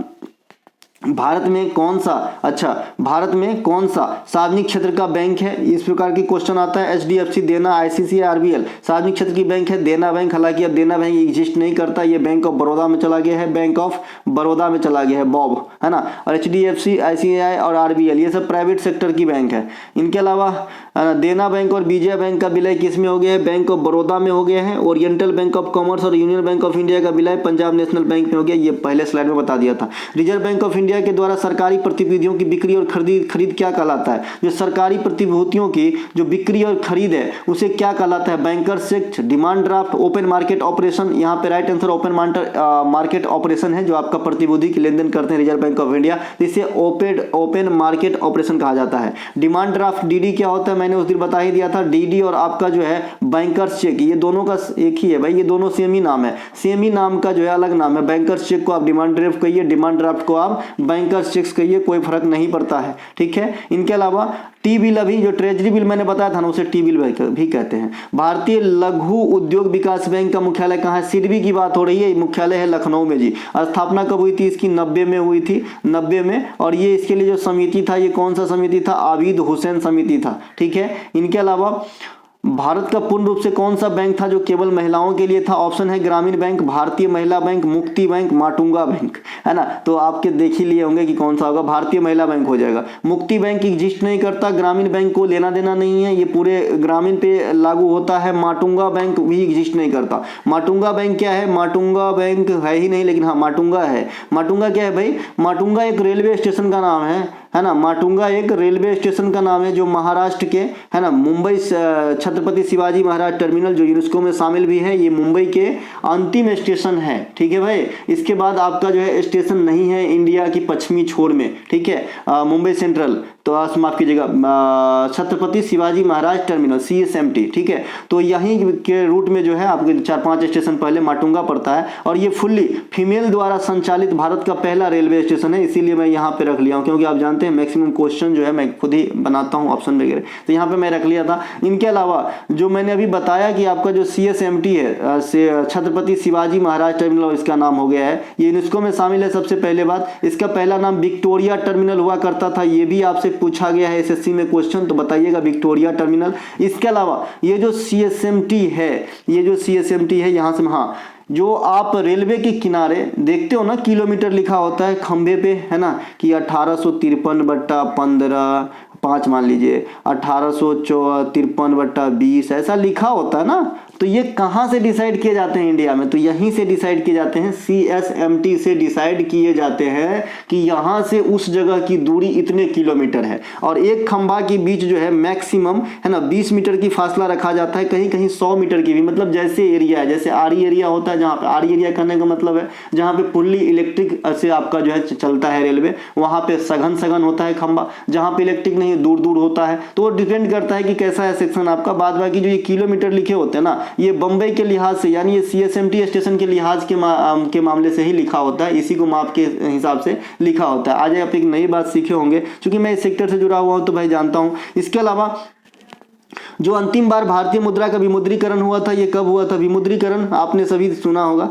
भारत में कौन सा, अच्छा भारत में कौन सा सार्वजनिक क्षेत्र का बैंक है, इस प्रकार की क्वेश्चन आता है। HDFC, देना, ICICI, RBL सार्वजनिक क्षेत्र की बैंक है। देना बैंक, हालांकि अब देना बैंक एग्जिस्ट नहीं करता, ये बैंक ऑफ बड़ौदा में चला गया है, बैंक ऑफ बड़ौदा में चला गया है बॉब, है ना। और HDFC, ICICI और RBL ये सब प्राइवेट सेक्टर की बैंक है। इनके अलावा देना बैंक और विजया बैंक का विलय किस में हो गया है, बैंक ऑफ बड़ौदा में हो गया है। ओरिएंटल बैंक ऑफ कॉमर्स और यूनियन बैंक ऑफ इंडिया का विलय पंजाब नेशनल बैंक में हो गया, ये पहले स्लाइड में बता दिया था। रिजर्व बैंक ऑफ इंडिया के द्वारा सरकारी प्रतिभूतियों की बिक्री और खरीद क्या कहलाता है, जो सरकारी प्रतिभूतियों की जो बिक्री और खरीद है उसे क्या कहलाता है, bankers cheque, demand draft, open market operation. यहाँ पे right answer open market operation है, जो आपका प्रतिभूति की लेन देन करते हैं रिजर्व बैंक ऑफ इंडिया, इसे ओपन मार्केट ऑपरेशन कहा जाता है। डिमांड ड्राफ्ट DD क्या होता है, मैंने उस दिन बता ही दिया था। DD और आपका जो है बैंकर्स चेक, ये दोनों का एक ही है भाई, ये दोनों सेम ही नाम है, सेम ही नाम का जो है अलग नाम है। बैंकर्स चेक को आप डिमांड ड्राफ्ट कहिए, डिमांड ड्राफ्ट को आप बैंकर्स चेक्स कहिए, कोई फर्क नहीं पड़ता है। ठीक है, इनके अलावा टी बिल, अभी जो ट्रेजरी बिल मैंने बताया था ना, उसे टी बिल भी कहते हैं। भारतीय लघु उद्योग विकास बैंक का मुख्यालय कहाँ है, सिडबी की बात हो रही है, मुख्यालय है लखनऊ में जी। स्थापना कब हुई थी इसकी, 90 में हुई थी, 90 में। और ये इसके लिए जो समिति था, ये कौन सा समिति था, आबिद हुसैन समिति था। ठीक है, इनके अलावा भारत का पूर्ण रूप से कौन सा बैंक था जो केवल महिलाओं के लिए था, ऑप्शन है ग्रामीण बैंक, भारतीय महिला बैंक, मुक्ति बैंक, माटुंगा बैंक, है ना। तो आपके देख ही लिए होंगे कि कौन सा होगा, भारतीय महिला बैंक हो जाएगा। मुक्ति बैंक एग्जिस्ट नहीं करता, ग्रामीण बैंक को लेना देना नहीं है, ये पूरे ग्रामीण पे लागू होता है। माटुंगा बैंक भी एग्जिस्ट नहीं करता। माटुंगा बैंक क्या है, माटुंगा बैंक है ही नहीं, लेकिन हाँ माटुंगा है। माटुंगा क्या है भाई, माटुंगा एक रेलवे स्टेशन का नाम है ना। माटुंगा एक रेलवे स्टेशन का नाम है जो महाराष्ट्र के, है ना, मुंबई छत्रपति शिवाजी महाराज टर्मिनल जो यूनेस्को में शामिल भी है, ये मुंबई के अंतिम स्टेशन है। ठीक है भाई, इसके बाद आपका जो है स्टेशन नहीं है इंडिया की पश्चिमी छोर में। ठीक है, मुंबई सेंट्रल, तो माफ कीजिएगा, छत्रपति शिवाजी महाराज टर्मिनल CSMT। ठीक है, तो यहीं के रूट में जो है आपके 4-5 स्टेशन पहले माटुंगा पड़ता है। और ये फुल्ली फीमेल द्वारा संचालित भारत का पहला रेलवे स्टेशन है, इसीलिए मैं यहाँ पे रख लिया हूँ, क्योंकि आप जानते हैं मैक्सिमम क्वेश्चन जो है मैं खुद ही बनाता हूँ ऑप्शन वगैरह, तो यहाँ पे मैं रख लिया था। इनके अलावा जो मैंने अभी बताया कि आपका जो CSMT है, छत्रपति शिवाजी महाराज टर्मिनल इसका नाम हो गया है, ये यूनेस्को में शामिल है। सबसे पहले बात, इसका पहला नाम विक्टोरिया टर्मिनल हुआ करता था, ये भी आपसे पूछा गया है SSC में क्वेश्चन, तो बताइएगा विक्टोरिया टर्मिनल। इसके अलावा ये जो CSMT है, ये जो CSMT है यहाँ से, हाँ, जो आप रेलवे के किनारे देखते हो ना, किलोमीटर लिखा होता है खंभे पे, है ना, कि 1853/15 5 मान लीजिए, 1853/20 ऐसा लिखा होता है ना। तो ये कहाँ से डिसाइड किए जाते हैं इंडिया में, तो यहीं से डिसाइड किए जाते हैं, CSMT से डिसाइड किए जाते हैं कि यहाँ से उस जगह की दूरी इतने किलोमीटर है। और एक खंभा के बीच जो है मैक्सिमम, है ना, 20 मीटर की फासला रखा जाता है, कहीं कहीं 100 मीटर की भी। मतलब जैसे एरिया है, जैसे आरी एरिया होता है, जहाँ पे आरी एरिया करने का मतलब है जहाँ पे फुल्ली इलेक्ट्रिक से आपका जो है चलता है रेलवे, वहाँ पे सघन होता है खंभा। जहाँ पे इलेक्ट्रिक नहीं, दूर दूर होता है, तो वो डिपेंड करता है कि कैसा है सेक्शन आपका। बाद बाकी जो ये किलोमीटर लिखे होते हैं ना, ये बम्बई के लिहाज से, यानी ये CSMT स्टेशन के लिहाज के मामले से ही लिखा होता है, इसी को माप के हिसाब से लिखा होता है। आज आप एक नई बात सीखे होंगे, क्योंकि मैं इस सेक्टर से जुड़ा हुआ हूं तो भाई जानता हूं। इसके अलावा जो अंतिम बार भारतीय मुद्रा का विमुद्रीकरण हुआ था ये कब हुआ था? विमुद्रीकरण आपने सभी सुना होगा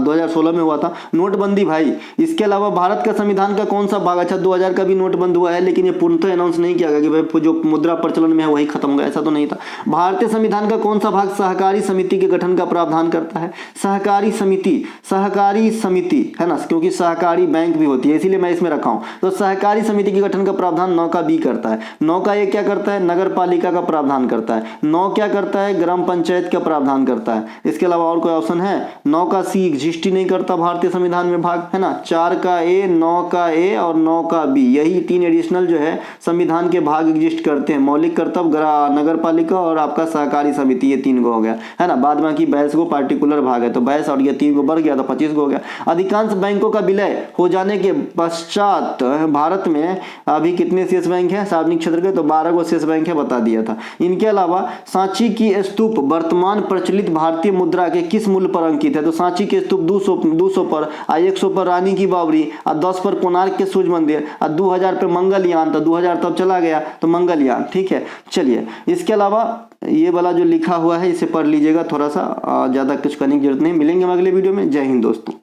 2016 में हुआ था। नोटबंदी भाई, इसके अलावा भारत का संविधान का कौन सा भाग, अच्छा 2000 का भी नोट बंद हुआ है, लेकिन ये पूर्णतः अनाउंस नहीं किया गया कि भाई जो मुद्रा प्रचलन में है वही खत्म हो गया, ऐसा तो नहीं था। भारतीय संविधान का कौन सा भाग सहकारी समिति के गठन का प्रावधान करता है? सहकारी समिति है ना, क्योंकि सहकारी बैंक भी होती है इसीलिए मैं इसमें रखा हूं। तो सहकारी समिति के गठन का प्रावधान 9 का बी करता है। 9 का ए क्या करता है? नगर पालिका का प्रावधान करता है। 9 क्या करता है? ग्राम पंचायत का प्रावधान करता है। इसके अलावा और कोई ऑप्शन है? 9 का सी एग्जिस्ट ही नहीं करता भारतीय संविधान में भाग, है ना। 4 का ए, 9 का ए और 9 का बी, यही 3 एडिशनल जो है संविधान के भाग एग्जिस्ट करते हैं। मौलिक कर्तव्य, नगर पालिका और आपका सहकारी समिति, ये 3 गो हो गया, है ना। बाद बाकी 22 गो पार्टिकुलर भाग है, तो 22 और ये 3 गो बढ़ गया तो 25 गो हो गया। अधिकांश बैंकों का विलय हो जाने के पश्चात भारत में अभी कितने शेष बैंक हैं सार्वजनिक क्षेत्र के? तो 12 गो शेष बैंक है, बता दिया था। इनके अलावा सांची की स्तूप वर्तमान प्रचलित भारतीय मुद्रा के किस मूल्य पर अंकित है? तो सांची के स्तूप 200 पर, 100 पर रानी की बावड़ी, 10 पर कोणार्क के सूर्य मंदिर, 2000 पे मंगलयान, तो 2000 तब चला गया तो मंगलयान, ठीक है। चलिए, इसके अलावा ये वाला जो लिखा हुआ है इसे पढ़ लीजिएगा, थोड़ा सा ज़्यादा कुछ करने की जरूरत नहीं। मिलेंगे हम अगले वीडियो में। जय हिंद दोस्तों।